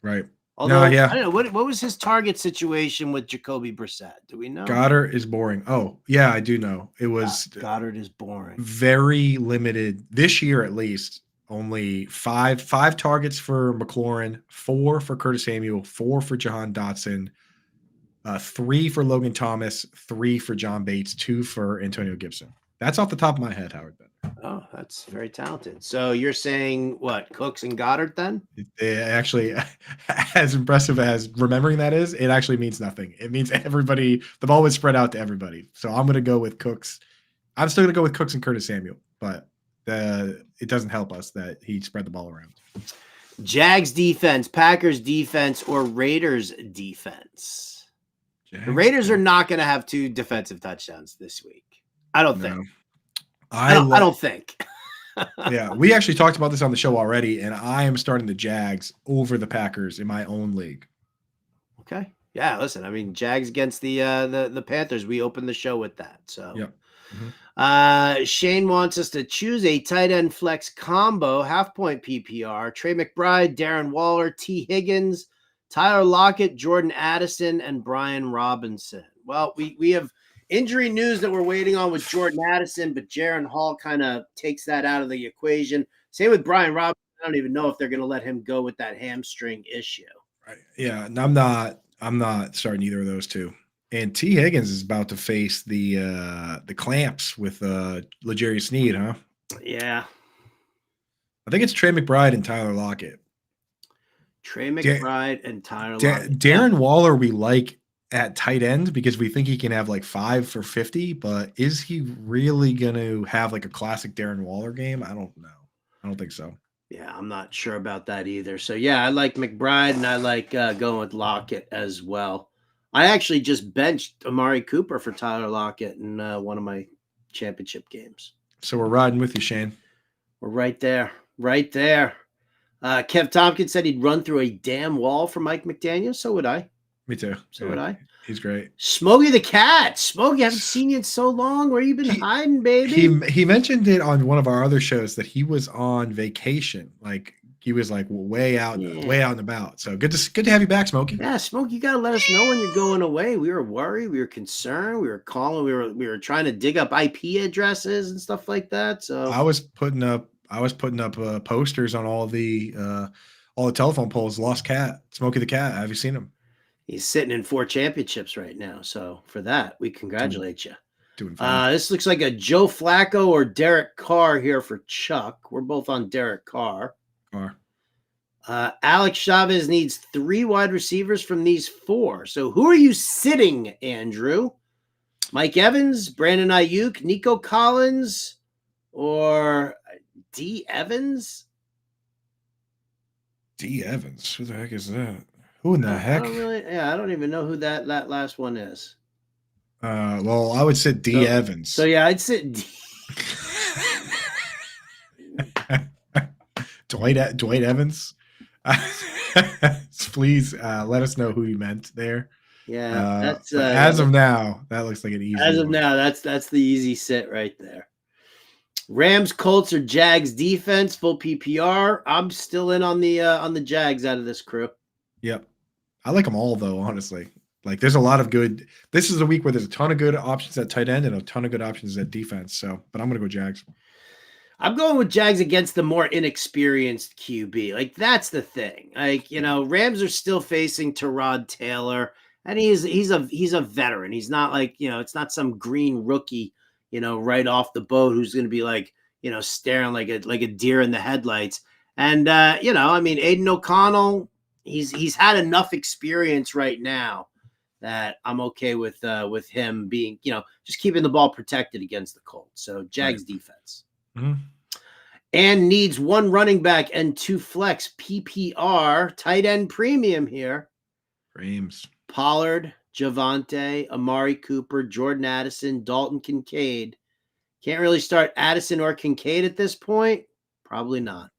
Right. Although, I don't know, what was his target situation with Jacoby Brissett? Do we know? Goddard is boring. Oh, yeah, I do know. It was Goddard is boring. Very limited this year, at least. Only five targets for McLaurin, 4 for Curtis Samuel, 4 for Jahan Dotson, 3 for Logan Thomas, 3 for John Bates, 2 for Antonio Gibson. That's off the top of my head, Howard. Oh, that's very talented. So you're saying what, Cooks and Goddard then? It actually, as impressive as remembering that is, it actually means nothing. It means everybody, the ball was spread out to everybody. So I'm going to go with Cooks. I'm still going to go with Cooks and Curtis Samuel, but it doesn't help us that he spread the ball around. Jags defense, Packers defense, or Raiders defense? Jags, the Raiders are not going to have 2 defensive touchdowns this week. I don't think. I don't think. Yeah, we actually talked about this on the show already, and I am starting the Jags over the Packers in my own league. Okay. Yeah, listen, I mean, Jags against the Panthers, we opened the show with that. So yep. Mm-hmm. Shane wants us to choose a tight end flex combo, half-point PPR, Trey McBride, Darren Waller, T. Higgins, Tyler Lockett, Jordan Addison, and Brian Robinson. Well, we have injury news that we're waiting on with Jordan Addison, but Jaron Hall kind of takes that out of the equation. Same with Brian Robinson. I don't even know if they're going to let him go with that hamstring issue. Right. Yeah, and I'm not starting either of those two. And T. Higgins is about to face the clamps with L'Jarius Sneed, huh? Yeah. I think it's Trey McBride and Tyler Lockett. Trey McBride and Tyler Lockett. Darren Waller we like at tight end because we think he can have like 5 for 50, but is he really going to have like a classic Darren Waller game? I don't know. I don't think so. Yeah, I'm not sure about that either. So, yeah, I like McBride, and I like going with Lockett as well. I actually just benched Amari Cooper for Tyler Lockett in one of my championship games. So we're riding with you, Shane. We're right there. Right there. Kev Tompkins said he'd run through a damn wall for Mike McDaniel. So would I. Me too. So would I. He's great. Smokey the Cat. Smokey, I haven't seen you in so long. Where you been hiding, baby? He mentioned it on one of our other shows that he was on vacation. Like he was like way out and about. So good to have you back, Smokey. Yeah, Smokey, you gotta let us know when you're going away. We were worried, we were concerned, we were calling, we were trying to dig up IP addresses and stuff like that. So I was putting up posters on all the telephone poles. Lost cat, Smokey the Cat. Have you seen him? He's sitting in 4 championships right now. So for that, we congratulate you. Doing fine. This looks like a Joe Flacco or Derek Carr here for Chuck. We're both on Derek Carr. Alex Chavez needs 3 wide receivers from these 4. So who are you sitting, Andrew? Mike Evans, Brandon Ayuk, Nico Collins, or D. Evans? D. Evans? Who the heck is that? Who in the heck? I don't even know who that last one is. Well, I would sit D. Evans. So yeah, I'd sit D. Dwight Evans. Please let us know who you meant there. Yeah, that's as of now, that looks like an easy. As of now, that's the easy sit right there. Rams, Colts, or Jags defense, full PPR. I'm still in on the Jags out of this crew. Yep, I like them all though. Honestly, like there's a lot of good. This is a week where there's a ton of good options at tight end and a ton of good options at defense. So, but I'm gonna go Jags. I'm going with Jags against the more inexperienced QB. Like that's the thing. Like Rams are still facing Tyrod Taylor, and he's a veteran. He's not like it's not some green rookie, right off the boat who's going to be like staring like a deer in the headlights. And Aiden O'Connell, he's had enough experience right now that I'm okay with him being just keeping the ball protected against the Colts. So Jags defense. Mm-hmm. And needs 1 running back and 2 flex PPR tight end premium here. Rams. Pollard, Javonte, Amari Cooper, Jordan Addison, Dalton Kincaid. Can't really start Addison or Kincaid at this point. Probably not.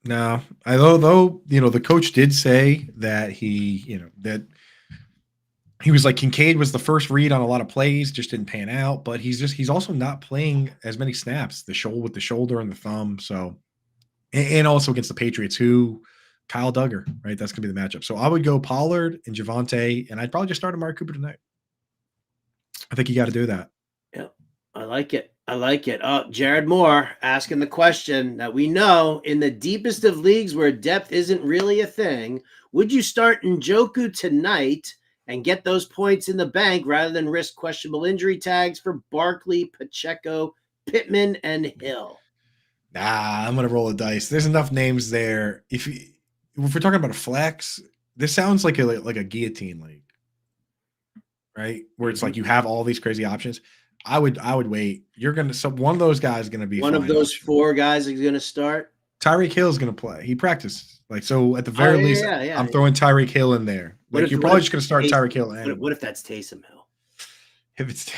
No, though the coach did say that that he was like Kincaid was the first read on a lot of plays, just didn't pan out. But he's also not playing as many snaps. The shoulder and the thumb. So, and also against the Patriots, who Kyle Duggar, right? That's gonna be the matchup. So I would go Pollard and Javonte, and I'd probably just start Amari Cooper tonight. I think you got to do that. Yeah, I like it. Jared Moore asking the question that we know in the deepest of leagues where depth isn't really a thing. Would you start Njoku tonight and get those points in the bank rather than risk questionable injury tags for Barkley, Pacheco, Pittman, and Hill? Nah, I'm gonna roll a dice. There's enough names there. If we're talking about a flex, this sounds like a guillotine league, right? Where it's like you have all these crazy options. I would wait. You're gonna one of those guys is gonna be One of fine those option. 4 guys is going to start. Tyreek Hill is gonna play. He practiced. Like so, at the very least, I'm throwing Tyreek Hill in there. Like you're probably just gonna start Tyreek Hill. What if that's Taysom Hill? If it's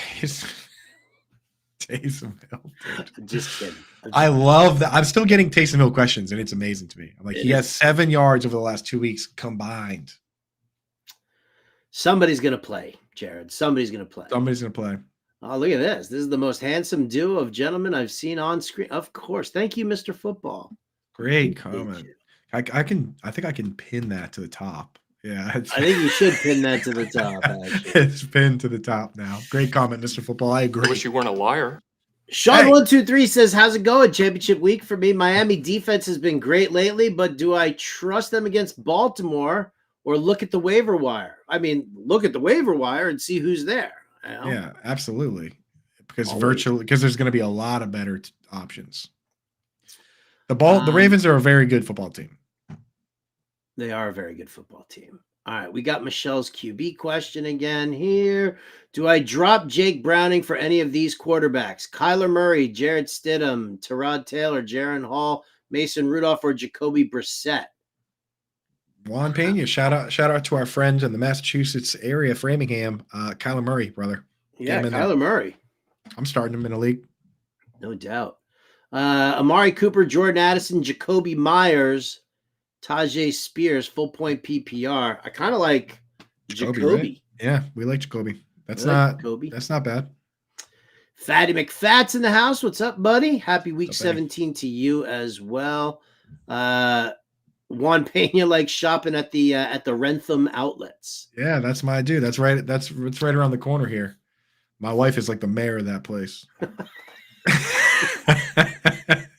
Taysom Hill, dude. I'm just kidding. I love that. I'm still getting Taysom Hill questions, and it's amazing to me. I'm like, he has 7 yards over the last 2 weeks combined. Somebody's going to play, Jared. Somebody's going to play. Somebody's going to play. Oh, look at this. This is the most handsome duo of gentlemen I've seen on screen. Of course. Thank you, Mr. Football. Great comment. I think I can pin that to the top. Yeah. I think you should pin that to the top, actually. It's pinned to the top now. Great comment, Mr. Football. I agree. I wish you weren't a liar. Sean123 says, how's it going? Championship week for me. Miami defense has been great lately, but do I trust them against Baltimore or look at the waiver wire? I mean, look at the waiver wire and see who's there. You know? Yeah, absolutely. Because there's going to be a lot of better options. The Ravens are a very good football team. They are a very good football team. All right, we got Michelle's QB question again here. Do I drop Jake Browning for any of these quarterbacks? Kyler Murray, Jared Stidham, Tyrod Taylor, Jaron Hall, Mason Rudolph, or Jacoby Brissett? Juan Pena, shout out to our friends in the Massachusetts area, Framingham. Kyler Murray, brother. Yeah, Kyler Murray. I'm starting him in a league. No doubt. Amari Cooper, Jordan Addison, Jacoby Myers, Tajay Spears, full point PPR. I kind of like Jacoby. Right? Yeah, we like Jacoby. That's not bad. Fatty McFat's in the house. What's up, buddy? Happy week 17 to you as well. Juan Pena likes shopping at the Rentham outlets. Yeah, that's my dude. That's right. It's right around the corner here. My wife is like the mayor of that place.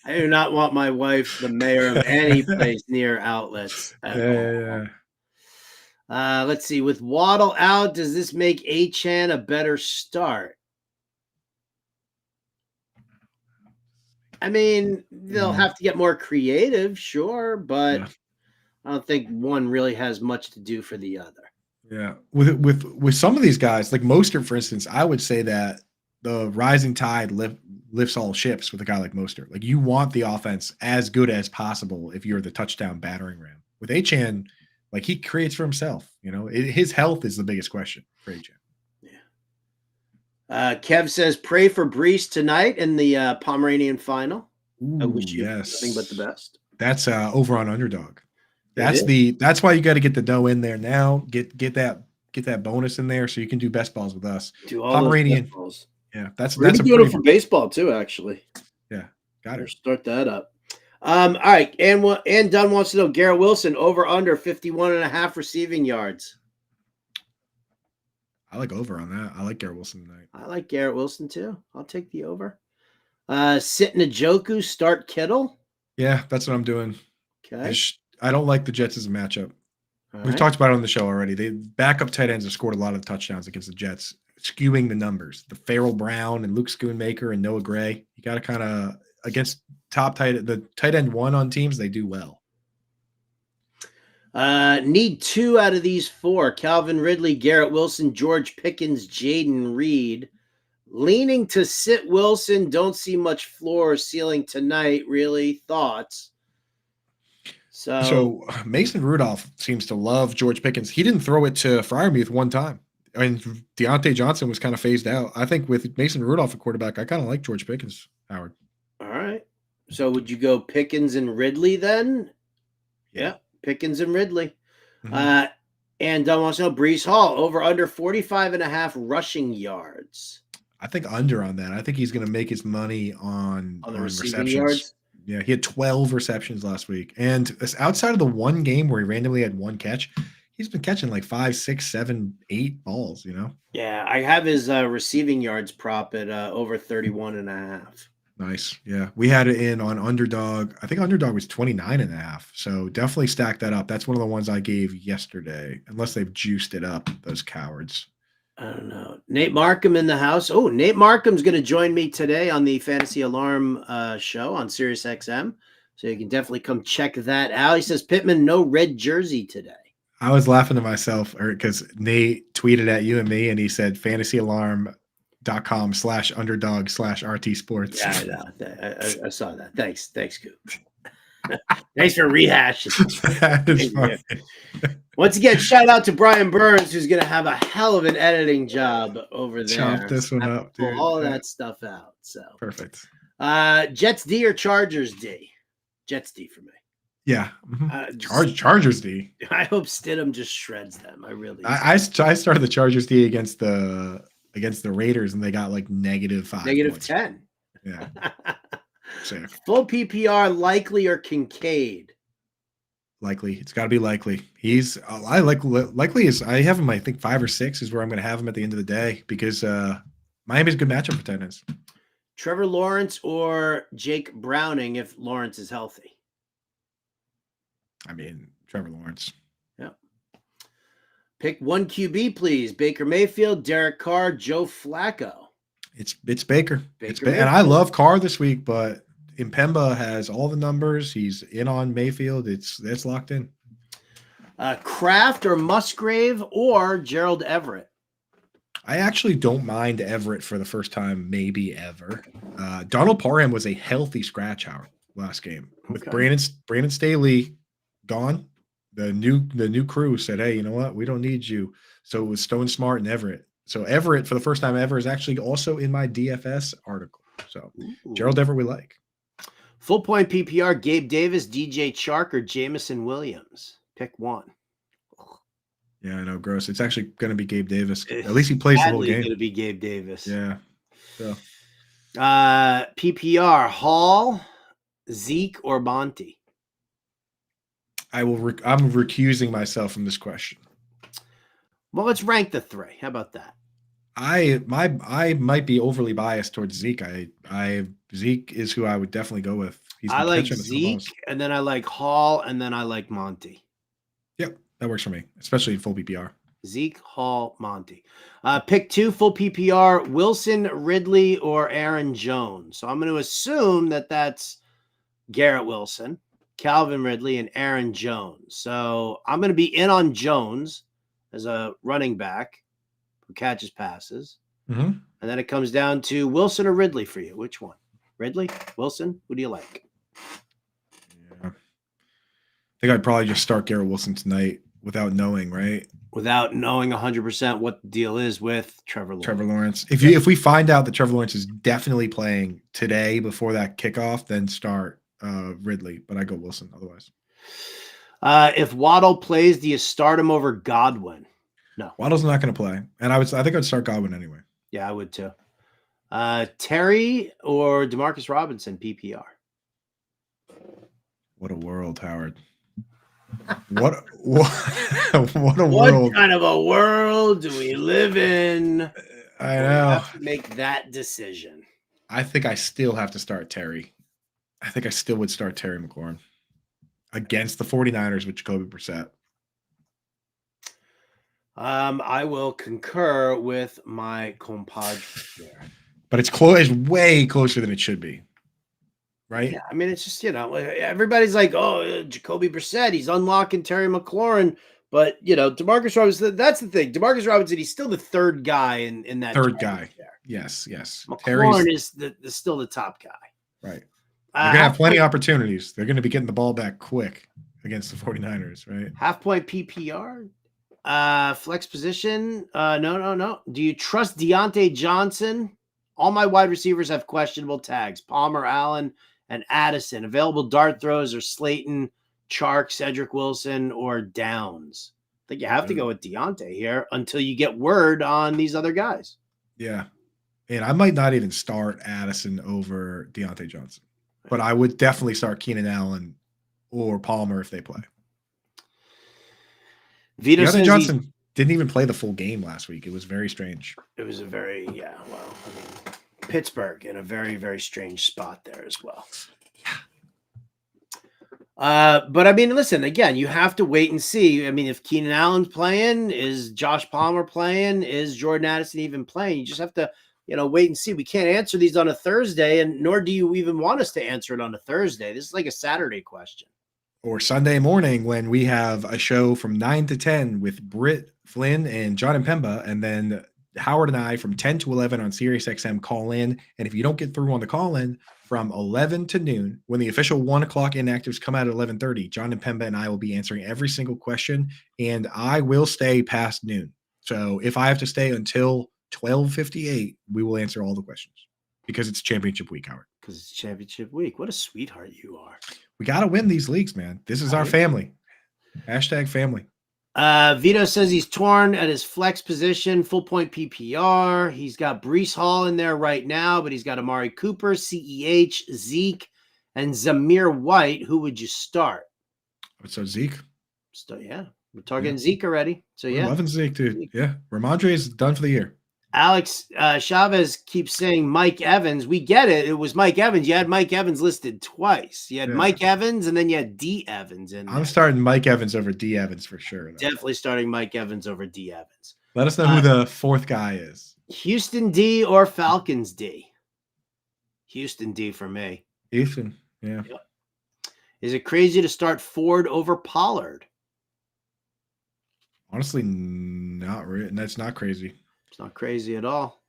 I do not want my wife the mayor of any place near outlets. Yeah. Let's see. With Waddle out, does this make Achane a better start? I mean, they'll have to get more creative, sure, but I don't think one really has much to do for the other. Yeah. With some of these guys, like Mostert, for instance, I would say that the rising tide lifts all ships with a guy like Mostert. Like you want the offense as good as possible if you're the touchdown battering ram. With Achane, like he creates for himself. You know, his health is the biggest question for Achane. Yeah. Kev says, pray for Brees tonight in the Pomeranian final. Ooh, I wish you nothing but the best. That's over on Underdog. That's why you got to get the dough in there now. Get that bonus in there so you can do best balls with us. Do all Pomeranian. Balls. Yeah, that's doing it for baseball too, actually. Yeah, got it. Start that up. All right, and Dunn wants to know Garrett Wilson over under 51.5 receiving yards. I like over on that. I like Garrett Wilson tonight. I like Garrett Wilson too. I'll take the over. Sit Njoku, start Kittle. Yeah, that's what I'm doing. Okay. I don't like the Jets as a matchup. We've talked about it on the show already. The backup tight ends have scored a lot of touchdowns against the Jets, skewing the numbers. The Farrell Brown and Luke Schoonmaker and Noah Gray. You got to kind of against the tight end one on teams, they do well. Need 2 out of these 4. Calvin Ridley, Garrett Wilson, George Pickens, Jaden Reed. Leaning to sit Wilson. Don't see much floor or ceiling tonight, really. Thoughts? So Mason Rudolph seems to love George Pickens. He didn't throw it to Freiermuth one time. I mean, Deontay Johnson was kind of phased out. I think with Mason Rudolph at quarterback, I kind of like George Pickens, Howard. All right. So would you go Pickens and Ridley then? Yeah, Pickens and Ridley. Mm-hmm. And Don wants to know Brees Hall over under 45.5 rushing yards. I think under on that. I think he's going to make his money on receptions. Yards. Yeah, he had 12 receptions last week. And outside of the one game where he randomly had one catch, he's been catching like 5, 6, 7, 8 balls, you know? Yeah, I have his receiving yards prop at over 31.5. Nice. Yeah. We had it in on Underdog. I think Underdog was 29.5. So definitely stack that up. That's one of the ones I gave yesterday, unless they've juiced it up, those cowards. I don't know. Nate Markham in the house. Oh, Nate Markham's going to join me today on the Fantasy Alarm show on Sirius XM. So you can definitely come check that out. He says, Pittman, no red jersey today. I was laughing to myself because Nate tweeted at you and me, and he said fantasyalarm.com/underdog/RT Sports. Yeah, I know. I saw that. Thanks, Coop. Thanks for rehashing. That is funny. Once again, shout out to Brian Burns, who's going to have a hell of an editing job over there. Chop this one up, pull dude. all that stuff out. So Perfect. Jets D or Chargers D? Jets D for me. Yeah. Mm-hmm. Chargers D. I hope Stidham just shreds them. I really do. I started the Chargers D against the Raiders, and they got like -5. -10. Yeah. Sick. Full PPR, Likely or Kincaid? Likely. It's got to be Likely. Likely is, I have him, I think 5 or 6 is where I'm going to have him at the end of the day, because Miami's a good matchup for tight ends. Trevor Lawrence or Jake Browning if Lawrence is healthy? I mean, Trevor Lawrence. Yeah. Pick one QB, please. Baker Mayfield, Derek Carr, Joe Flacco. It's Baker. And I love Carr this week, but Impemba has all the numbers. He's in on Mayfield. It's locked in. Kraft or Musgrave or Gerald Everett? I actually don't mind Everett for the first time maybe ever. Donald Parham was a healthy scratch hour last game. With Brandon Staley gone, the new crew said, hey, you know what? We don't need you. So it was Stone Smart and Everett. So Everett, for the first time ever, is actually also in my DFS article. So Gerald Everett we like. Full point PPR, Gabe Davis, DJ Chark, or Jamison Williams. Pick one. Yeah, I know, gross. It's actually going to be Gabe Davis. At least he plays the whole game. It's going to be Gabe Davis. Yeah. So. PPR, Hall, Zeke, or Monty? I'm recusing myself from this question. Well, let's rank the three. How about that? I might be overly biased towards Zeke. Zeke is who I would definitely go with. I like Zeke, and then I like Hall, and then I like Monty. Yep, that works for me, especially in full PPR. Zeke, Hall, Monty. Pick two, full PPR, Wilson, Ridley, or Aaron Jones. So I'm going to assume that that's Garrett Wilson, Calvin Ridley, and Aaron Jones. So I'm going to be in on Jones as a running back who catches passes. Mm-hmm. And then it comes down to Wilson or Ridley for you. Which one? Ridley? Wilson? Who do you like? Yeah. I think I'd probably just start Garrett Wilson tonight without knowing, right? Without knowing 100% what the deal is with Trevor Lawrence. If we find out that Trevor Lawrence is definitely playing today before that kickoff, then start Ridley. But I go Wilson otherwise. If Waddle plays, do you start him over Godwin? No. Waddle's not going to play. And I think I'd start Godwin anyway. Yeah, I would too. Terry or Demarcus Robinson, PPR? What a world, Howard. What a world. What kind of a world do we live in? I know. Have to make that decision. I think I still have to start Terry. I think I still would start Terry McLaurin against the 49ers with Jacoby Brissett. I will concur with my compadre there. But it's close. It's way closer than it should be. Right? Yeah, I mean, it's just, everybody's like, oh, Jacoby Brissett, he's unlocking Terry McLaurin. But, Demarcus Robinson, that's the thing. Demarcus Robinson, he's still the third guy in that. Third guy. There. Yes. McLaurin is still the top guy. Right. They're going to have plenty of opportunities. They're going to be getting the ball back quick against the 49ers, right? Half point PPR. Flex position. No. Do you trust Deontay Johnson? All my wide receivers have questionable tags. Palmer, Allen, and Addison. Available dart throws are Slayton, Chark, Cedric Wilson, or Downs. I think you have to go with Deontay here until you get word on these other guys. Yeah. And I might not even start Addison over Deontay Johnson. But I would definitely start Keenan Allen or Palmer if they play. Deontay Johnson didn't even play the full game last week. It was very strange. It was Pittsburgh in a very, very strange spot there as well. But I mean, listen, again, you have to wait and see. I mean, if Keenan Allen's playing, is Josh Palmer playing, is Jordan Addison even playing? You just have to, wait and see. We can't answer these on a Thursday, and nor do you even want us to answer it on a Thursday. This is like a Saturday question. Or Sunday morning when we have a show from 9 to 10 with Britt Flynn and John and Pemba, and then Howard and I from 10 to 11 on Sirius XM call in. And if you don't get through on the call in from 11 to noon, when the official 1 o'clock inactives come out at 11:30, John and Pemba and I will be answering every single question, and I will stay past noon. So if I have to stay until 12:58, we will answer all the questions because it's championship week, Howard. Because it's championship week. What a sweetheart you are. We got to win these leagues, man. This is our family. Hashtag family. Vito says he's torn at his flex position, full point PPR. He's got Breece Hall in there right now, but he's got Amari Cooper, CEH, Zeke, and Zamir White. Who would you start? So Zeke. Yeah, we're targeting Zeke already. So yeah, we're loving Zeke, dude. Yeah, Ramondre is done for the year. Alex Chavez keeps saying Mike Evans. We get it. It was Mike Evans. You had Mike Evans listed twice. You had Mike Evans, and then you had D Evans in there. I'm starting Mike Evans over D Evans for sure. Though. Definitely starting Mike Evans over D Evans. Let us know who the fourth guy is. Houston D or Falcons D? Houston D for me. Houston, yeah. Is it crazy to start Ford over Pollard? Honestly, not really. That's not crazy. It's not crazy at all.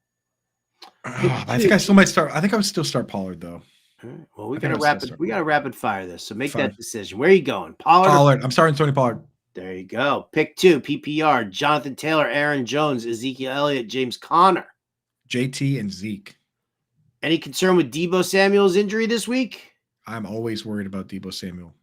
I think I still might start. I think I would still start Pollard though. All right. Well, we got to rapid fire this. So make that decision. Where are you going? Pollard. Pollard. I'm starting Tony Pollard. There you go. Pick 2, PPR. Jonathan Taylor, Aaron Jones, Ezekiel Elliott, James Conner. JT and Zeke. Any concern with Deebo Samuel's injury this week? I'm always worried about Deebo Samuel.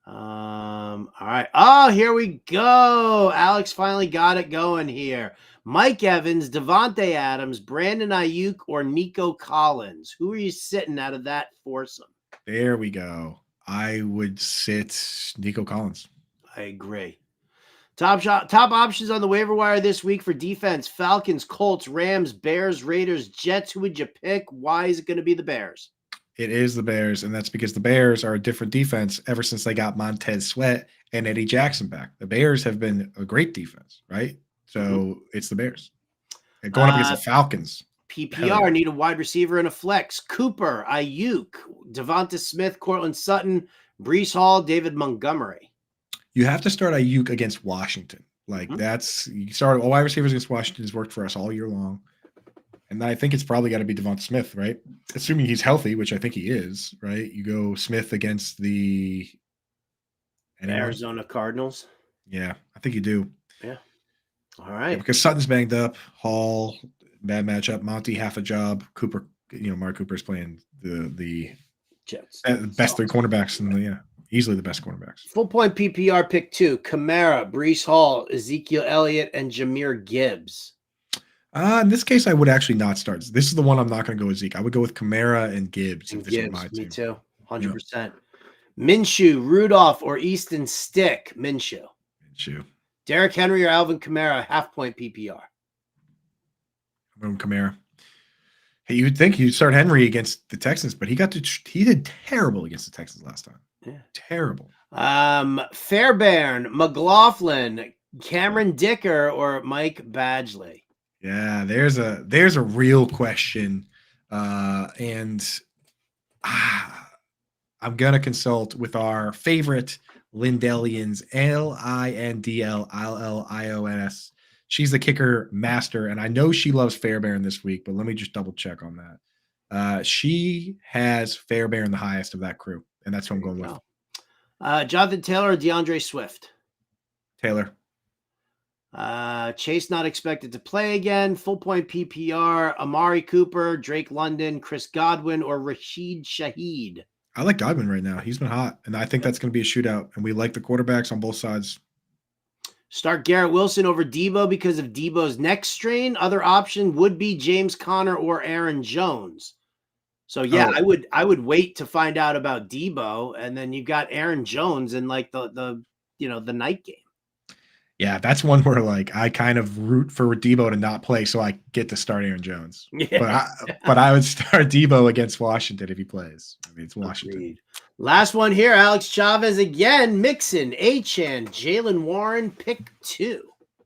All right. Oh, here we go. Alex finally got it going here. Mike Evans, Devontae Adams, Brandon Ayuk, or Nico Collins? Who are you sitting out of that foursome? There we go. I would sit Nico Collins. I agree. Top options on the waiver wire this week for defense: Falcons, Colts, Rams, Bears, Raiders, Jets. Who would you pick? Why is it going to be the Bears? It is the Bears, and that's because the Bears are a different defense ever since they got Montez Sweat and Eddie Jackson back. The Bears have been a great defense, right? So it's the Bears. And going up against the Falcons. PPR, need a wide receiver and a flex. Cooper, Ayuk, Devonta Smith, Cortland Sutton, Breece Hall, David Montgomery. You have to start Ayuk against Washington. Like you start all wide receivers against Washington has worked for us all year long. And I think it's probably got to be Devonta Smith, right? Assuming he's healthy, which I think he is, right? You go Smith against the Arizona Cardinals. Yeah, I think you do. Yeah. All right. Yeah, because Sutton's banged up. Hall, bad matchup. Monty, half a job. Cooper, Mark Cooper's playing the Jets. Best three cornerbacks easily the best cornerbacks. Full point PPR pick 2: Kamara, Breece Hall, Ezekiel Elliott, and Jahmyr Gibbs. In this case, I would actually not start. This is the one I'm not going to go with Zeke. I would go with Kamara and Gibbs. Me too. 100%. Minshew, Rudolph, or Easton Stick? Minshew. Derrick Henry or Alvin Kamara? Half point PPR. I'm going Kamara. Hey, you'd think you'd start Henry against the Texans, but he did terrible against the Texans last time. Yeah. Terrible. Fairbairn, McLaughlin, Cameron Dicker, or Mike Badgley? Yeah, there's a real question. And I'm going to consult with our favorite Lindellians, Lindlions. She's the kicker master, and I know she loves Fairbairn this week, but let me just double check on that. She has Fairbairn the highest of that crew, and that's who I'm going with. Jonathan Taylor or DeAndre Swift? Taylor. Chase not expected to play again. Full point PPR: Amari Cooper, Drake London, Chris Godwin, or Rashid Shaheed? I like Godwin right now. He's been hot, and I think that's going to be a shootout, and we like the quarterbacks on both sides. Start Garrett Wilson over Deebo because of Deebo's neck strain. Other option would be James Conner or Aaron Jones. So yeah, I would wait to find out about Deebo, and then you've got Aaron Jones in like the night game. Yeah, that's one where like I kind of root for Debo to not play so I get to start Aaron Jones. Yeah. But I would start Debo against Washington if he plays. I mean, it's Washington. Agreed. Last one here, Alex Chavez again. Mixon, Achane, Jalen Warren, pick 2.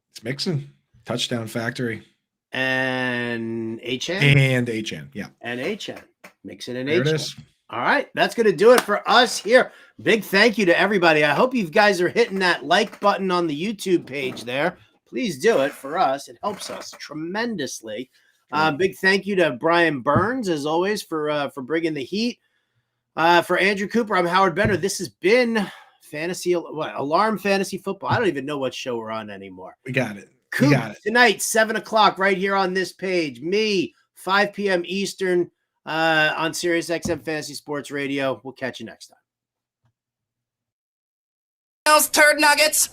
It's Mixon. Touchdown factory. And Achane. And Achane, yeah. And Achane. Mixon and There it Achane. is. All right, that's going to do it for us here. Big thank you to everybody. I hope you guys are hitting that like button on the YouTube page there. Please do it for us. It helps us tremendously. Big thank you to Brian Burns, as always, for bringing the heat. For Andrew Cooper, I'm Howard Bender. This has been Alarm Fantasy Football. I don't even know what show we're on anymore. We got it. Coop, We got it. tonight, 7 o'clock, right here on this page. Me, 5 p.m. Eastern on Sirius XM Fantasy Sports Radio. We'll catch you next time. Turd nuggets.